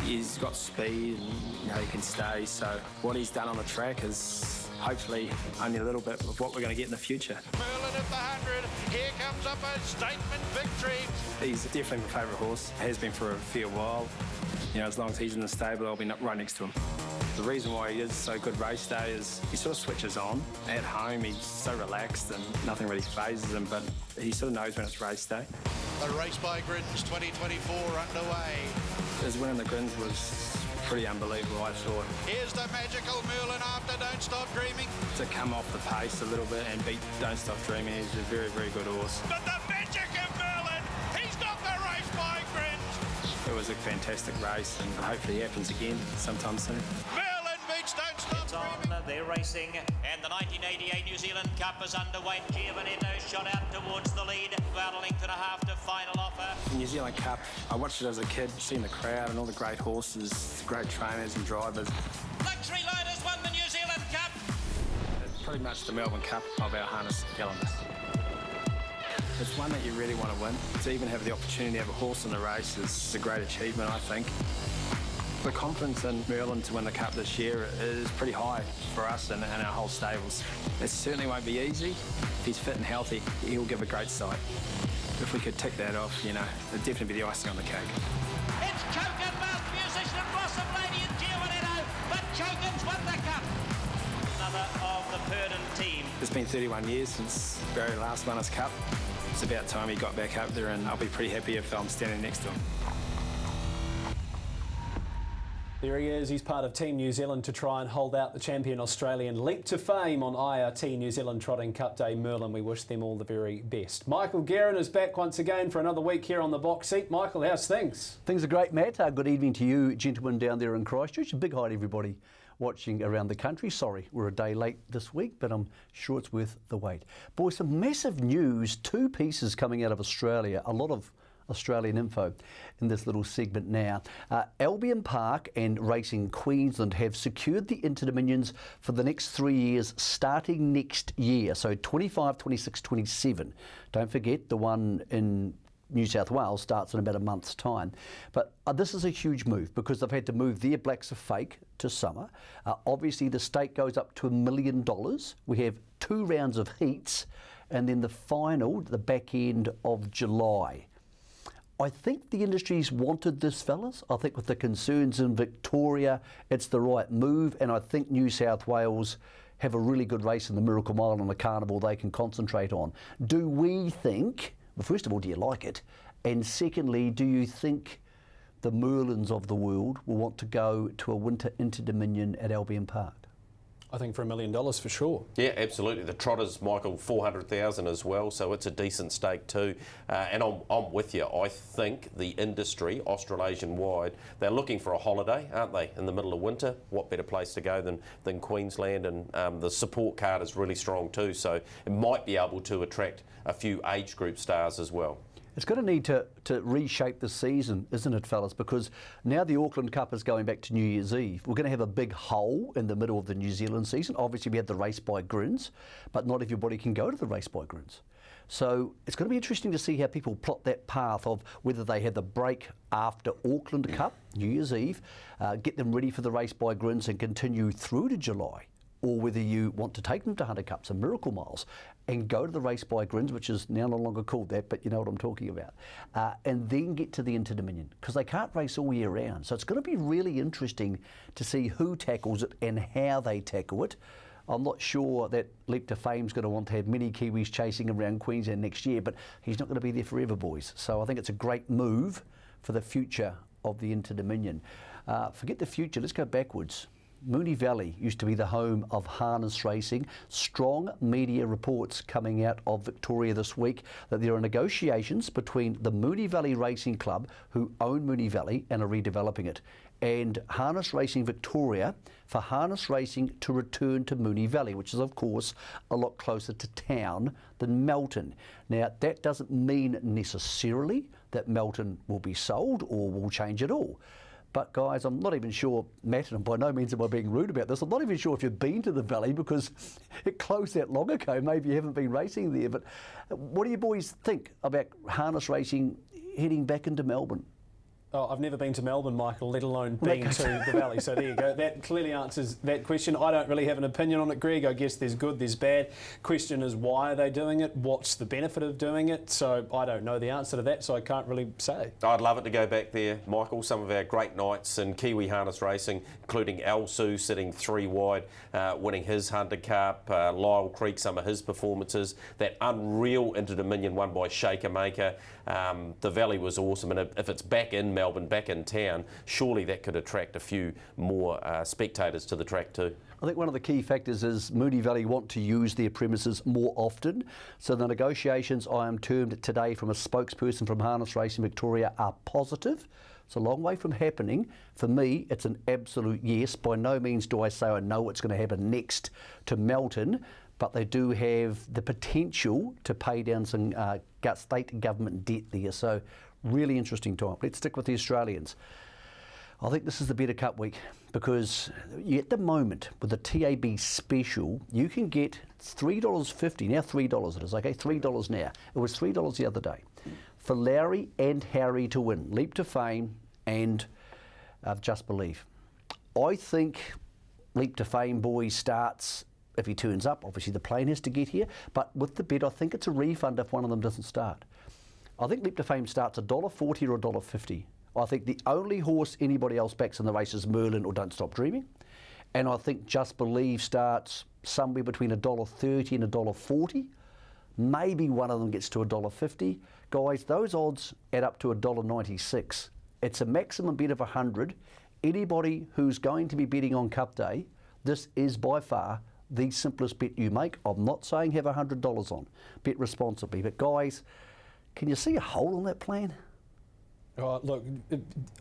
He's got speed and he can stay, so what he's done on the track is hopefully only a little bit of what we're going to get in the future. Merlin at the 100, here comes up a statement victory. He's definitely my favourite horse, has been for a fair while. As long as he's in the stable, I'll be right next to him. The reason why he is so good race day is he sort of switches on. At home, he's so relaxed and nothing really phases him, but he sort of knows when it's race day. The race by Grins 2024 underway. His win in the Grins was pretty unbelievable, I thought. Here's the magical Merlin after Don't Stop Dreaming. To come off the pace a little bit and beat Don't Stop Dreaming, he's a very, very good horse. But the magic of Merlin, he's got the race by Grins. It was a fantastic race and hopefully it happens again sometime soon. Merlin beats Don't Stop Dreaming. They're racing, and the 1988 New Zealand Cup is underway. Giovanetto shot out towards the lead, about a length and a half to final offer. The New Zealand Cup, I watched it as a kid, seeing the crowd and all the great horses, great trainers and drivers. Luxury Loaders won the New Zealand Cup. It's pretty much the Melbourne Cup of our harness calendars. It's one that you really want to win. To even have the opportunity to have a horse in the race is a great achievement, I think. The confidence in Merlin to win the Cup this year is pretty high for us and our whole stables. It certainly won't be easy. If he's fit and healthy, he'll give a great sight. If we could tick that off, it'd definitely be the icing on the cake. It's Chokin, Mouth Musician and Blossom Lady and Giovanetto, but Chokin's won the Cup. Another of the Purdon team. It's been 31 years since Barry last won his Cup. It's about time he got back up there, and I'll be pretty happy if I'm standing next to him. There he is. He's part of Team New Zealand to try and hold out the champion Australian leap to fame on IRT New Zealand Trotting Cup Day. Merlin, we wish them all the very best. Michael Guerin is back once again for another week here on the box seat. Michael, how's things? Things are great, Matt. Good evening to you, gentlemen down there in Christchurch. A big hi to everybody watching around the country. Sorry, we're a day late this week, but I'm sure it's worth the wait. Boys, some massive news, 2 pieces coming out of Australia, a lot of Australian info in this little segment now. Albion Park and Racing Queensland have secured the Inter-Dominions for the next 3 years starting next year, so 25, 26, 27. Don't forget the one in New South Wales starts in about a month's time. But this is a huge move because they've had to move their Blacks Are Fake to summer. Obviously the stake goes up to $1 million. We have 2 rounds of heats and then the final, the back end of July. I think the industry's wanted this, fellas. I think with the concerns in Victoria, it's the right move, and I think New South Wales have a really good race in the Miracle Mile and the Carnival they can concentrate on. Do we think, well, first of all, do you like it? And secondly, do you think the Merlins of the world will want to go to a winter Inter-Dominion at Albion Park? I think for $1 million for sure. Yeah, absolutely. The Trotters, Michael, 400,000 as well, so it's a decent stake too. And I'm with you. I think the industry, Australasian-wide, they're looking for a holiday, aren't they, in the middle of winter? What better place to go than Queensland? And the support card is really strong too, so it might be able to attract a few age group stars as well. It's going to need to reshape the season, isn't it, fellas? Because now the Auckland Cup is going back to New Year's Eve. We're going to have a big hole in the middle of the New Zealand season. Obviously, we had the race by Grins, but not everybody can go to the race by Grins. So it's going to be interesting to see how people plot that path of whether they have the break after Auckland Cup, New Year's Eve, get them ready for the race by Grins and continue through to July, or whether you want to take them to Hunter Cups and Miracle Miles and go to the race by Grins, which is now no longer called that, but you know what I'm talking about, and then get to the Inter-Dominion, because they can't race all year round. So it's going to be really interesting to see who tackles it and how they tackle it. I'm not sure that Leap to Fame's going to want to have many Kiwis chasing around Queensland next year, but he's not going to be there forever, boys. So I think it's a great move for the future of the Inter-Dominion. Forget the future, let's go backwards. Moonee Valley used to be the home of harness racing. Strong media reports coming out of Victoria this week that there are negotiations between the Moonee Valley Racing Club, who own Moonee Valley and are redeveloping it, and Harness Racing Victoria for harness racing to return to Moonee Valley, which is of course a lot closer to town than Melton. Now that doesn't mean necessarily that Melton will be sold or will change at all. But guys, I'm not even sure, Matt, and by no means am I being rude about this, I'm not even sure if you've been to the Valley because it closed that long ago. Maybe you haven't been racing there. But what do you boys think about harness racing heading back into Melbourne? Oh, I've never been to Melbourne, Michael, let alone been to the Valley. So there you go. That clearly answers that question. I don't really have an opinion on it, Greg. I guess there's good, there's bad. Question is, why are they doing it? What's the benefit of doing it? So I don't know the answer to that, so I can't really say. I'd love it to go back there, Michael. Some of our great nights in Kiwi harness racing, including Alsu sitting 3 wide, winning his Hunter Cup, Lyle Creek, some of his performances, that unreal Inter-Dominion won by Shaker Maker. The Valley was awesome, and if it's back in Melbourne, back in town, surely that could attract a few more spectators to the track too. I think one of the key factors is Moonee Valley want to use their premises more often. So the negotiations, I am termed today from a spokesperson from Harness Racing Victoria, are positive. It's a long way from happening. For me, it's an absolute yes. By no means do I say I know what's going to happen next to Melton, but they do have the potential to pay down some state government debt there. So really interesting time. Let's stick with the Australians. I think this is the better Cup week because at the moment with the TAB special, you can get $3.50, now $3 it is, okay, $3 now. It was $3 the other day. For Lowry and Harry to win, Leap to Fame and Just Believe. I think Leap to Fame, boys, starts, if he turns up, obviously the plane has to get here, but with the bet, I think it's a refund if one of them doesn't start. I think Leap to Fame starts $1.40 or $1.50. I think the only horse anybody else backs in the race is Merlin or Don't Stop Dreaming. And I think Just Believe starts somewhere between $1.30 and $1.40. Maybe one of them gets to $1.50. Guys, those odds add up to $1.96. It's a maximum bet of 100. Anybody who's going to be betting on Cup Day, this is by far the simplest bet you make. I'm not saying have $100 on. Bet responsibly. But guys, can you see a hole on that plan? Oh, look,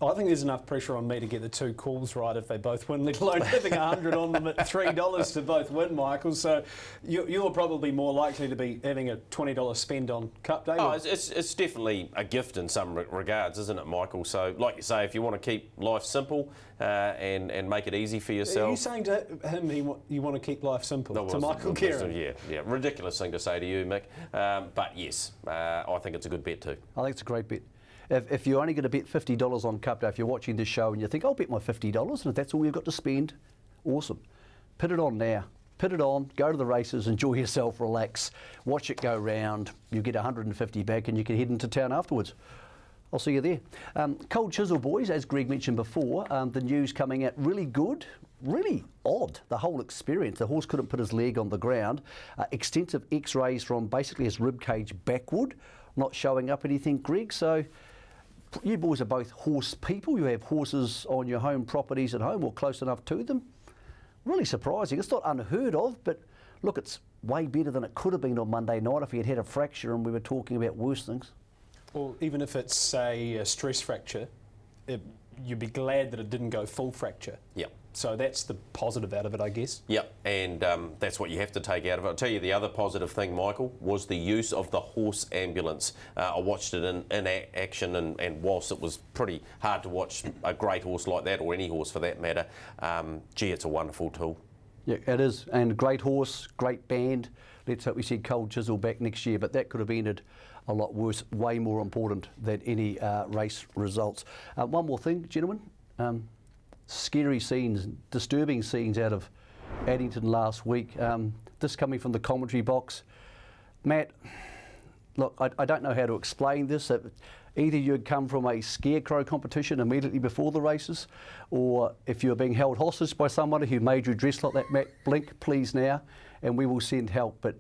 I think there's enough pressure on me to get the 2 calls right if they both win, let alone having 100 on them at $3 to both win, Michael. So you're probably more likely to be having a $20 spend on Cup Day. Oh, it's definitely a gift in some regards, isn't it, Michael? So, like you say, if you want to keep life simple and make it easy for yourself. Are you saying to him you want to keep life simple? To Michael Kieran? Yeah, ridiculous thing to say to you, Mick. But yes, I think it's a good bet too. I think it's a great bet. If you're only going to bet $50 on Cup Day, if you're watching this show and you think, I'll bet my $50, and if that's all you've got to spend, awesome. Put it on now. Put it on, go to the races, enjoy yourself, relax, watch it go round. You get 150 back and you can head into town afterwards. I'll see you there. Cold Chisel, boys, as Greg mentioned before, the news coming out really good, really odd, the whole experience. The horse couldn't put his leg on the ground. Extensive x-rays from basically his rib cage backward, not showing up anything, Greg. So you boys are both horse people. You have horses on your home properties at home or close enough to them. Really surprising. It's not unheard of, but look, it's way better than it could have been on Monday night if he had had a fracture and we were talking about worse things. Well, even if it's a stress fracture, you'd be glad that it didn't go full fracture. Yep. So that's the positive out of it, I guess. Yep, and that's what you have to take out of it. I'll tell you the other positive thing, Michael, was the use of the horse ambulance. I watched it in action, and whilst it was pretty hard to watch a great horse like that, or any horse for that matter, gee, it's a wonderful tool. Yeah, it is, and great horse, great band. Let's hope we see Cold Chisel back next year, but that could have ended a lot worse, way more important than any race results. One more thing, gentlemen. Scary scenes, disturbing scenes out of Addington last week. This coming from the commentary box. Matt, look, I don't know how to explain this. Either you'd come from a scarecrow competition immediately before the races, or if you're being held hostage by somebody who made you dress like that, Matt, blink please now, and we will send help. But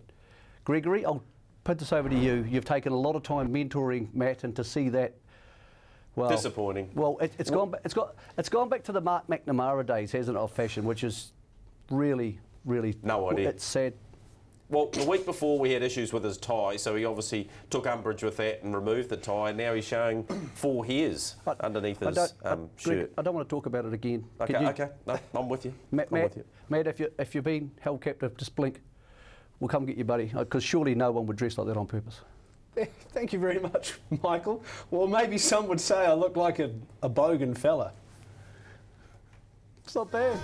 Gregory, I'll put this over to you. You've taken a lot of time mentoring Matt, and to see that, well, disappointing. Well, it's gone back to the Mark McNamara days, hasn't it, of fashion, which is really, really no idea. It's sad. Well, the week before we had issues with his tie, so he obviously took umbrage with that and removed the tie. And now he's showing 4 hairs underneath his shirt. I don't want to talk about it again. Okay. No, I'm with you. Matt, if you're being held captive, just blink. We'll come get you, buddy, because surely no one would dress like that on purpose. Thank you very much, Michael. Well, maybe some would say I look like a bogan fella. It's not bad.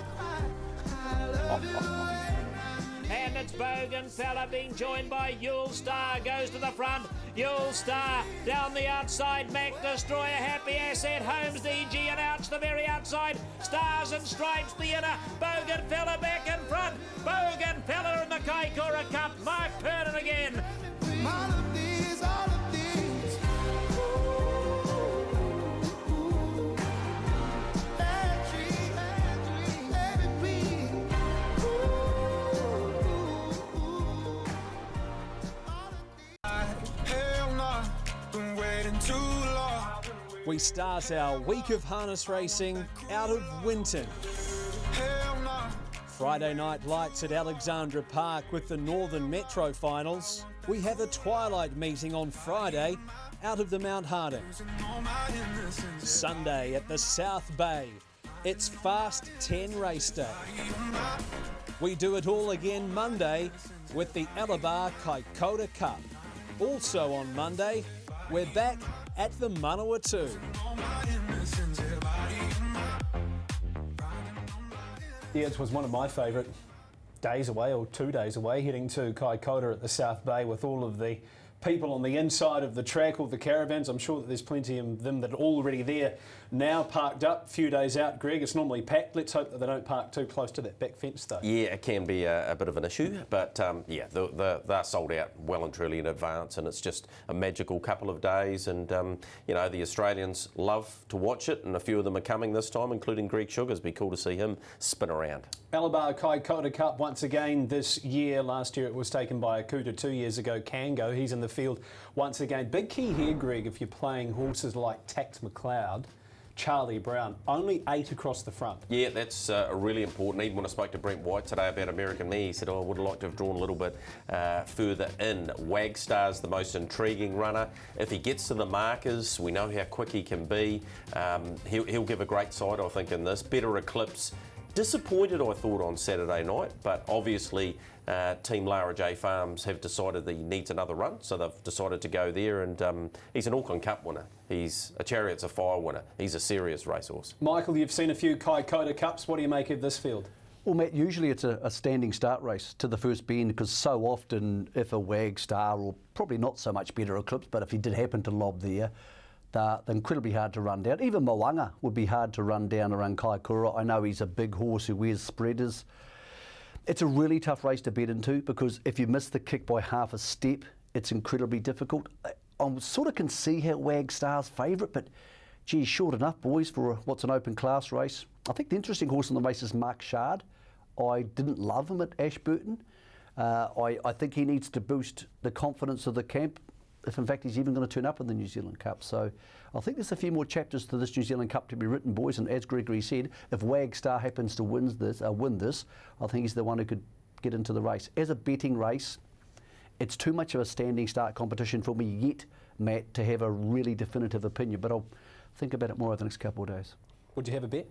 And it's Bougainvillea being joined by Yule Star, goes to the front. Yule Star down the outside, Mac Destroyer, Happy Asset, Holmes DG, and out to the very outside. Stars and Stripes the inner, Bougainvillea back in front. Bougainvillea in the Kaikoura Cup, Mark Purden again. We start our week of harness racing out of Winton. Friday night lights at Alexandra Park with the Northern Metro finals. We have a twilight meeting on Friday out of the Mount Harding. Sunday at the South Bay. It's Fast 10 race day. We do it all again Monday with the Alabar Kaikoura Cup. Also on Monday, we're back at the Manawatu. Yeah, it was one of my favourite days away, or 2 days away, heading to Kaikoura at the South Bay with all of the people on the inside of the track, all the caravans. I'm sure that there's plenty of them that are already there now, parked up. A few days out, Greg. It's normally packed. Let's hope that they don't park too close to that back fence, though. Yeah, it can be a bit of an issue, but yeah, they're sold out well and truly in advance, and it's just a magical couple of days. And you know, the Australians love to watch it, and a few of them are coming this time, including Greg Sugars. Be cool to see him spin around. Alabar Kaikoura Cup once again this year. Last year it was taken by Akuta. 2 years ago, Kango. He's in the field once again. Big key here, Greg, if you're playing horses like Tax McLeod, Charlie Brown, only 8 across the front. Yeah, that's really important. Even when I spoke to Brent White today about American Me, he said, oh, I would have liked to have drawn a little bit further in. Wagstar's the most intriguing runner. If he gets to the markers, we know how quick he can be. He'll give a great side, I think, in this. Better Eclipse. Disappointed, I thought, on Saturday night, but obviously Team Lara J Farms have decided that he needs another run, so they've decided to go there, and he's an Auckland Cup winner. He's a Chariots of Fire winner. He's a serious racehorse. Michael, you've seen a few Kaikoura Cups. What do you make of this field? Well, Matt, usually it's a standing start race to the first bend, because so often if a Wagstar, or probably not so much Better Eclipse, but if he did happen to lob there, they're incredibly hard to run down. Even Moanga would be hard to run down around Kaikoura. I know he's a big horse who wears spreaders. It's a really tough race to bet into, because if you miss the kick by half a step, it's incredibly difficult. I sort of can see how Wagstar's favourite, but gee, short enough, boys, for what's an open class race. I think the interesting horse in the race is Mark Shard. I didn't love him at Ashburton. I think he needs to boost the confidence of the camp, if in fact he's even going to turn up in the New Zealand Cup. So I think there's a few more chapters to this New Zealand Cup to be written, boys, and as Gregory said, if Wagstar happens to win this, I think he's the one who could get into the race. As a betting race, it's too much of a standing start competition for me yet, Matt, to have a really definitive opinion, but I'll think about it more over the next couple of days. Would you have a bet?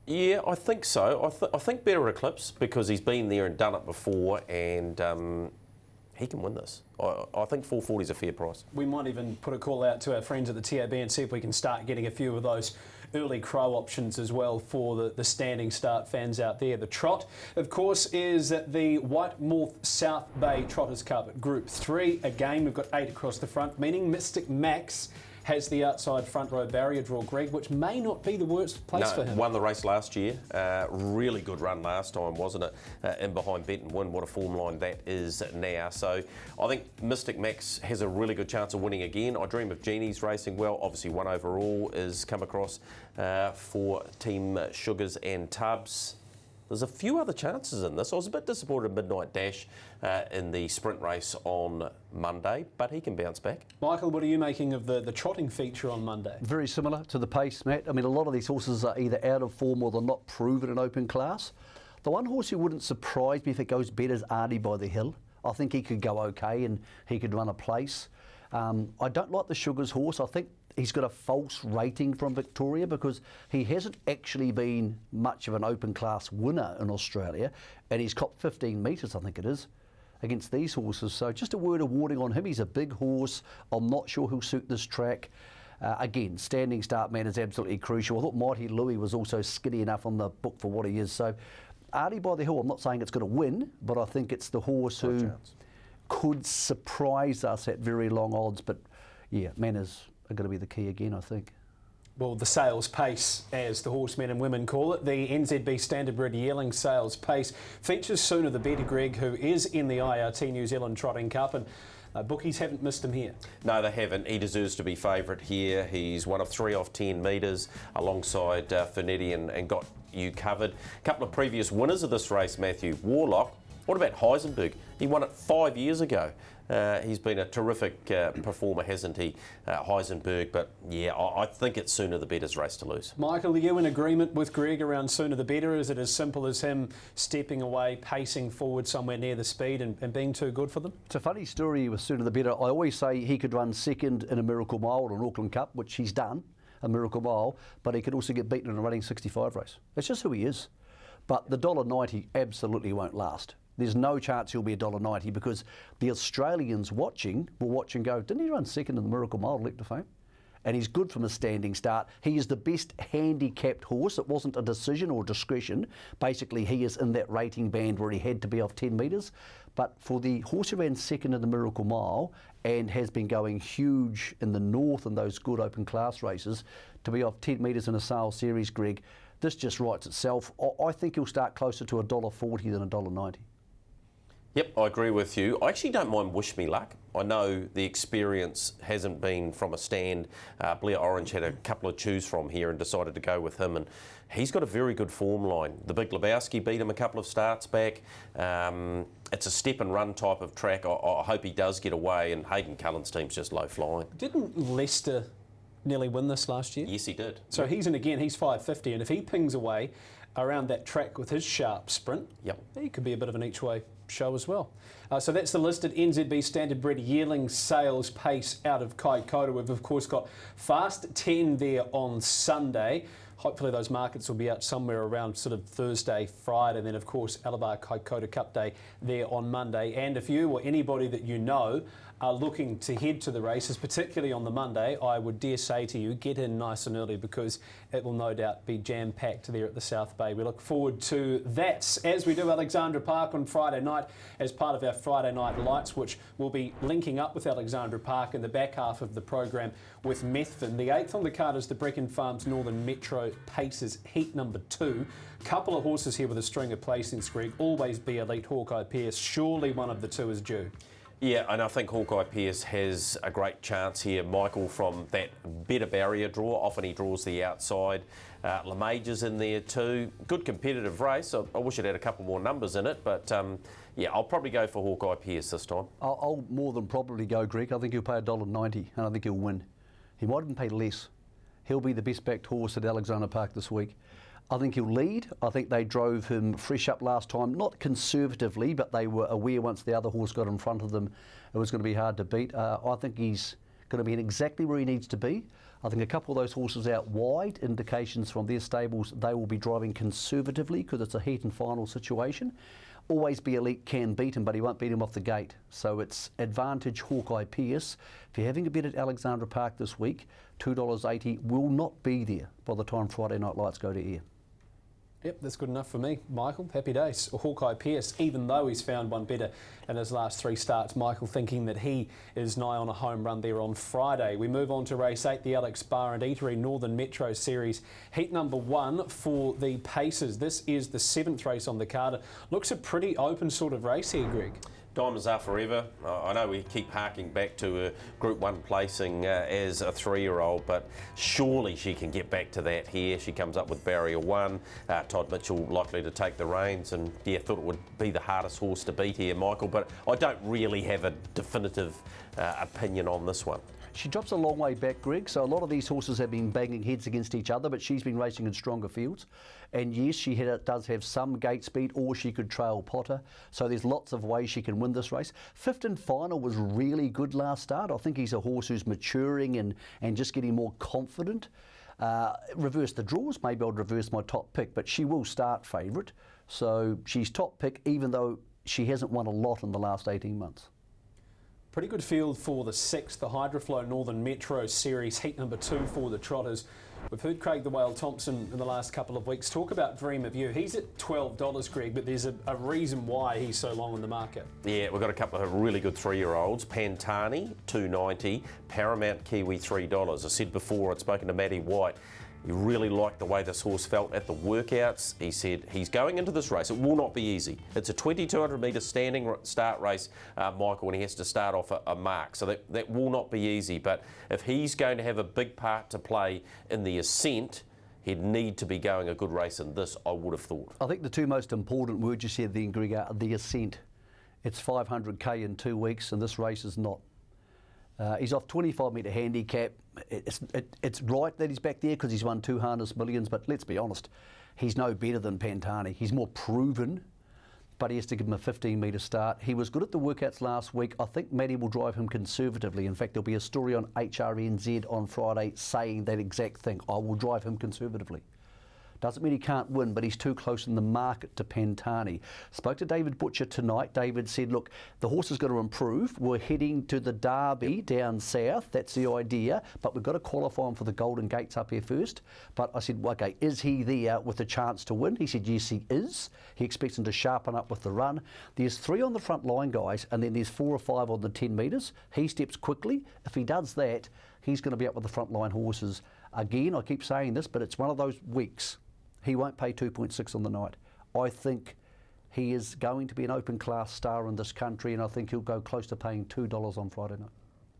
Yeah, I think so. I think Better Eclipse, because he's been there and done it before, and he can win this. I think 440 is a fair price. We might even put a call out to our friends at the TAB and see if we can start getting a few of those early crow options as well for the standing start fans out there. The Trot, of course, is at the Whitemouth South Bay Trotters Cup Group 3. Again, we've got 8 across the front, meaning Mystic Max has the outside front row barrier draw, Greg, which may not be the worst place for him. Won the race last year. Really good run last time, wasn't it? In behind Bet and Win. What a form line that is now. So I think Mystic Max has a really good chance of winning again. I Dream of Genie's racing well. Obviously, 1 overall is come across for Team Sugars and Tubbs. There's a few other chances in this. I was a bit disappointed in Midnight Dash in the sprint race on Monday, but he can bounce back. Michael, what are you making of the trotting feature on Monday? Very similar to the pace, Matt. I mean, a lot of these horses are either out of form or they're not proven in open class. The one horse who wouldn't surprise me if it goes better is Artie by the Hill. I think he could go okay and he could run a place. I don't like the Sugars horse. I think he's got a false rating from Victoria because he hasn't actually been much of an open class winner in Australia, and he's copped 15 metres, I think it is, against these horses. So just a word of warning on him. He's a big horse. I'm not sure he'll suit this track. Again, standing start man is absolutely crucial. I thought Mighty Louis was also skinny enough on the book for what he is. So Artie by the Hill, I'm not saying it's going to win, but I think it's the horse who could surprise us at very long odds. But yeah, manners are going to be the key again, I think. Well, the sales pace, as the horsemen and women call it, the NZB Standardbred Yearling sales pace features Sooner the Better Greg, who is in the IRT New Zealand Trotting Cup, and bookies haven't missed him here. No, they haven't. He deserves to be favourite here. He's one of 3 off 10 metres alongside Finetti and got you covered. A couple of previous winners of this race, Matthew. Warlock. What about Heisenberg? He won it 5 years ago. He's been a terrific performer, hasn't he, Heisenberg? But yeah, I think it's Sooner the Better's race to lose. Michael, are you in agreement with Greg around Sooner the Better? Is it as simple as him stepping away, pacing forward somewhere near the speed and being too good for them? It's a funny story with Sooner the Better. I always say he could run second in a Miracle Mile or an Auckland Cup, which he's done, a Miracle Mile, but he could also get beaten in a running 65 race. That's just who he is. But the $1.90 absolutely won't last. There's no chance he'll be $1.90 because the Australians watching will watch and go, didn't he run second in the Miracle Mile, Leap to Fame? And he's good from a standing start. He is the best handicapped horse. It wasn't a decision or discretion. Basically, he is in that rating band where he had to be off 10 metres. But for the horse who ran second in the Miracle Mile and has been going huge in the north in those good open class races, to be off 10 metres in a sale series, Greg, this just writes itself. I think he'll start closer to $1.40 than $1.90. Yep, I agree with you. I actually don't mind Wish Me Luck. I know the experience hasn't been from a stand. Blair Orange had a couple of choose from here and decided to go with him, and he's got a very good form line. The Big Lebowski beat him a couple of starts back. It's a step and run type of track. I hope he does get away, and Hayden Cullen's team's just low flying. Didn't Leicester nearly win this last year? Yes, he did. So he's in again, he's 550, and if he pings away around that track with his sharp sprint, he could be a bit of an each-way show as well. So that's the listed NZB Standardbred Yearling sales pace out of Kaikoura. We've of course got Fast 10 there on Sunday. Hopefully those markets will be out somewhere around sort of Thursday, Friday, and then of course Alabar Kaikoura Cup Day there on Monday. And if you or anybody that you know are looking to head to the races, particularly on the Monday, I would dare say to you, get in nice and early because it will no doubt be jam-packed there at the South Bay. We look forward to that, as we do Alexandra Park on Friday night as part of our Friday Night Lights, which will be linking up with Alexandra Park in the back half of the program with Methven. The 8th on the card is the Brecon Farms Northern Metro Pacers Heat number 2. Couple of horses here with a string of placings, Greg. Always Be Elite, Hawkeye Pierce. Surely one of the two is due. Yeah, and I think Hawkeye Pierce has a great chance here, Michael, from that better barrier draw. Often he draws the outside. LeMage's in there too. Good competitive race. I wish it had a couple more numbers in it, but yeah, I'll probably go for Hawkeye Pierce this time. I'll more than probably go, Greg. I think he'll pay $1.90 and I think he'll win. He might even pay less. He'll be the best backed horse at Alexandra Park this week. I think he'll lead. I think they drove him fresh up last time, not conservatively, but they were aware once the other horse got in front of them, it was going to be hard to beat. I think he's going to be in exactly where he needs to be. I think a couple of those horses out wide, indications from their stables, they will be driving conservatively because it's a heat and final situation. Always Be Elite can beat him, but he won't beat him off the gate. So it's advantage Hawkeye Pierce. If you're having a bet at Alexandra Park this week, $2.80 will not be there by the time Friday Night Lights go to air. Yep, that's good enough for me, Michael. Happy days. Hawkeye Pierce, even though he's found one better in his last 3 starts, Michael thinking that he is nigh on a home run there on Friday. We move on to race 8, the Alex Bar and Eatery Northern Metro Series. Heat number 1 for the Pacers. This is the 7th race on the card. Looks a pretty open sort of race here, Greg. Diamonds Are Forever. I know we keep harking back to a Group 1 placing as a 3-year-old, but surely she can get back to that here. She comes up with Barrier 1. Todd Mitchell likely to take the reins, and yeah, thought it would be the hardest horse to beat here, Michael, but I don't really have a definitive opinion on this one. She drops a long way back, Greg, so a lot of these horses have been banging heads against each other, but she's been racing in stronger fields. And yes, she does have some gate speed, or she could trail Potter, so there's lots of ways she can win this race. 5th and Final was really good last start. I think he's a horse who's maturing and just getting more confident. Reverse the draws, maybe I'll reverse my top pick, but she will start favourite. So she's top pick, even though she hasn't won a lot in the last 18 months. Pretty good field for the 6th, the Hydroflow Northern Metro Series, heat number 2 for the Trotters. We've heard Craig the Whale Thompson in the last couple of weeks talk about Dream of You. He's at $12, Greg, but there's a reason why he's so long on the market. Yeah, we've got a couple of really good 3-year-olds. Pantani, $2.90. Paramount Kiwi, $3. I said before, I'd spoken to Matty White. He really liked the way this horse felt at the workouts. He said he's going into this race. It will not be easy. It's a 2,200 metre standing start race, Michael, and he has to start off a mark. So that will not be easy. But if he's going to have a big part to play in the ascent, he'd need to be going a good race in this, I would have thought. I think the two most important words you said then, Greg, are the ascent. It's 500k in 2 weeks, and this race is not. He's off 25 metre handicap. It's right that he's back there because he's won 2 harness millions, but let's be honest, he's no better than Pantani. He's more proven, but he has to give him a 15 metre start. He was good at the workouts last week. I think Matty will drive him conservatively. In fact, there'll be a story on HRNZ on Friday saying that exact thing. I will drive him conservatively. Doesn't mean he can't win, but he's too close in the market to Pantani. Spoke to David Butcher tonight. David said, look, the horse has got to improve. We're heading to the Derby down south. That's the idea. But we've got to qualify him for the Golden Gates up here first. But I said, well, OK, is he there with a chance to win? He said, yes, he is. He expects him to sharpen up with the run. There's 3 on the front line, guys, and then there's 4 or 5 on the 10 metres. He steps quickly. If he does that, he's going to be up with the front line horses. Again, I keep saying this, but it's one of those weeks. He won't pay 2.6 on the night. I think he is going to be an open class star in this country, and I think he'll go close to paying $2 on Friday night.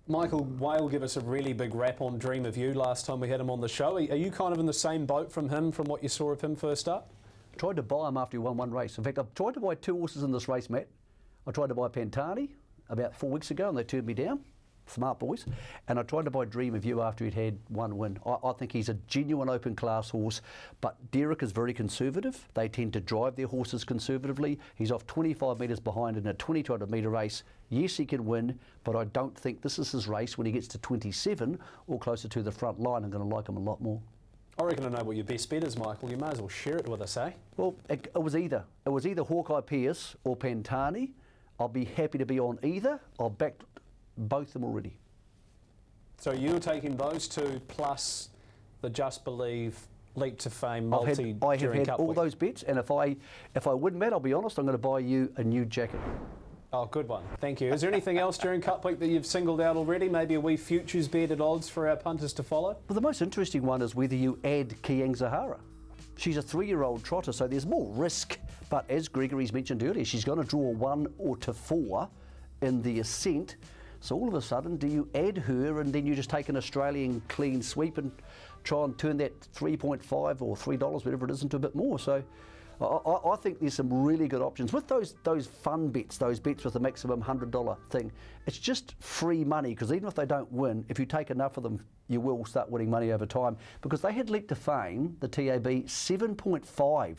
Michael Whale gave us a really big rap on Dream of You last time we had him on the show. Are you kind of in the same boat from him, from what you saw of him first up? Tried to buy him after he won 1 race. In fact, I've tried to buy 2 horses in this race, Matt. I tried to buy Pantani about 4 weeks ago, and they turned me down. Smart boys. And I tried to buy Dream of You after he'd had 1 win. I think he's a genuine open class horse, but Derek is very conservative. They tend to drive their horses conservatively. He's off 25 metres behind in a 2,200 metre race. Yes, he can win, but I don't think this is his race. When he gets to 27 or closer to the front line, I'm going to like him a lot more. I reckon I know what your best bet is, Michael. You may as well share it with us, eh? Well, it was either Hawkeye Pierce or Pantani. I'll be happy to be on either. I've backed both of them already. So you're taking those 2 plus the Just Believe Leap to Fame multi I have during had Cup all week. those bets, and if I win, Matt, I'll be honest, I'm going to buy you a new jacket. Oh, good one. Thank you. Is there anything else during Cup week that you've singled out already? Maybe a wee futures bet at odds for our punters to follow? Well, the most interesting one is whether you add Kiang Zahara. She's a 3-year-old trotter, so there's more risk. But as Gregory's mentioned earlier, she's going to draw 1 or to 4 in the ascent. So all of a sudden, do you add her and then you just take an Australian clean sweep and try and turn that 3.5 or $3, whatever it is, into a bit more? So I think there's some really good options. With those fun bets, those bets with the maximum $100 thing, it's just free money, because even if they don't win, if you take enough of them, you will start winning money over time. Because they had Leap to Fame, the TAB, 7.5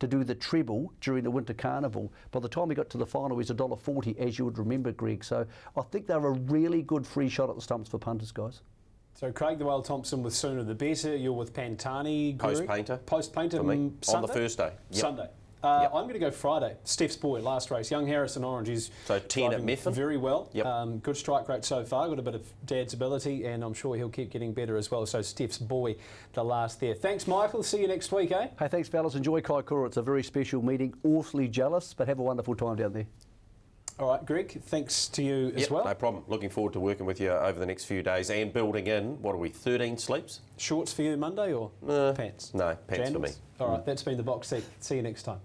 to do the treble during the Winter Carnival. By the time we got to the final, it was $1.40, as you would remember, Greg. So I think they're a really good free shot at the stumps for punters, guys. So Craig the Whale Thompson with Sooner the Better. You're with Pantani. Post-painter. Post-painter. On the first day. Yep. Sunday. I'm going to go Friday. Steph's boy, last race. Young Harrison Orange is so 10 at Methven. Very well. Yep. Good strike rate so far. Got a bit of Dad's ability, and I'm sure he'll keep getting better as well. So Steph's boy, the last there. Thanks, Michael. See you next week, eh? Hey, thanks, fellas. Enjoy Kaikoura. It's a very special meeting. Awfully jealous, but have a wonderful time down there. All right, Greg, thanks to you as well. No problem. Looking forward to working with you over the next few days and building in, 13 sleeps? Shorts for you Monday or pants? No, pants for me. All right, that's been the box seat. See you next time.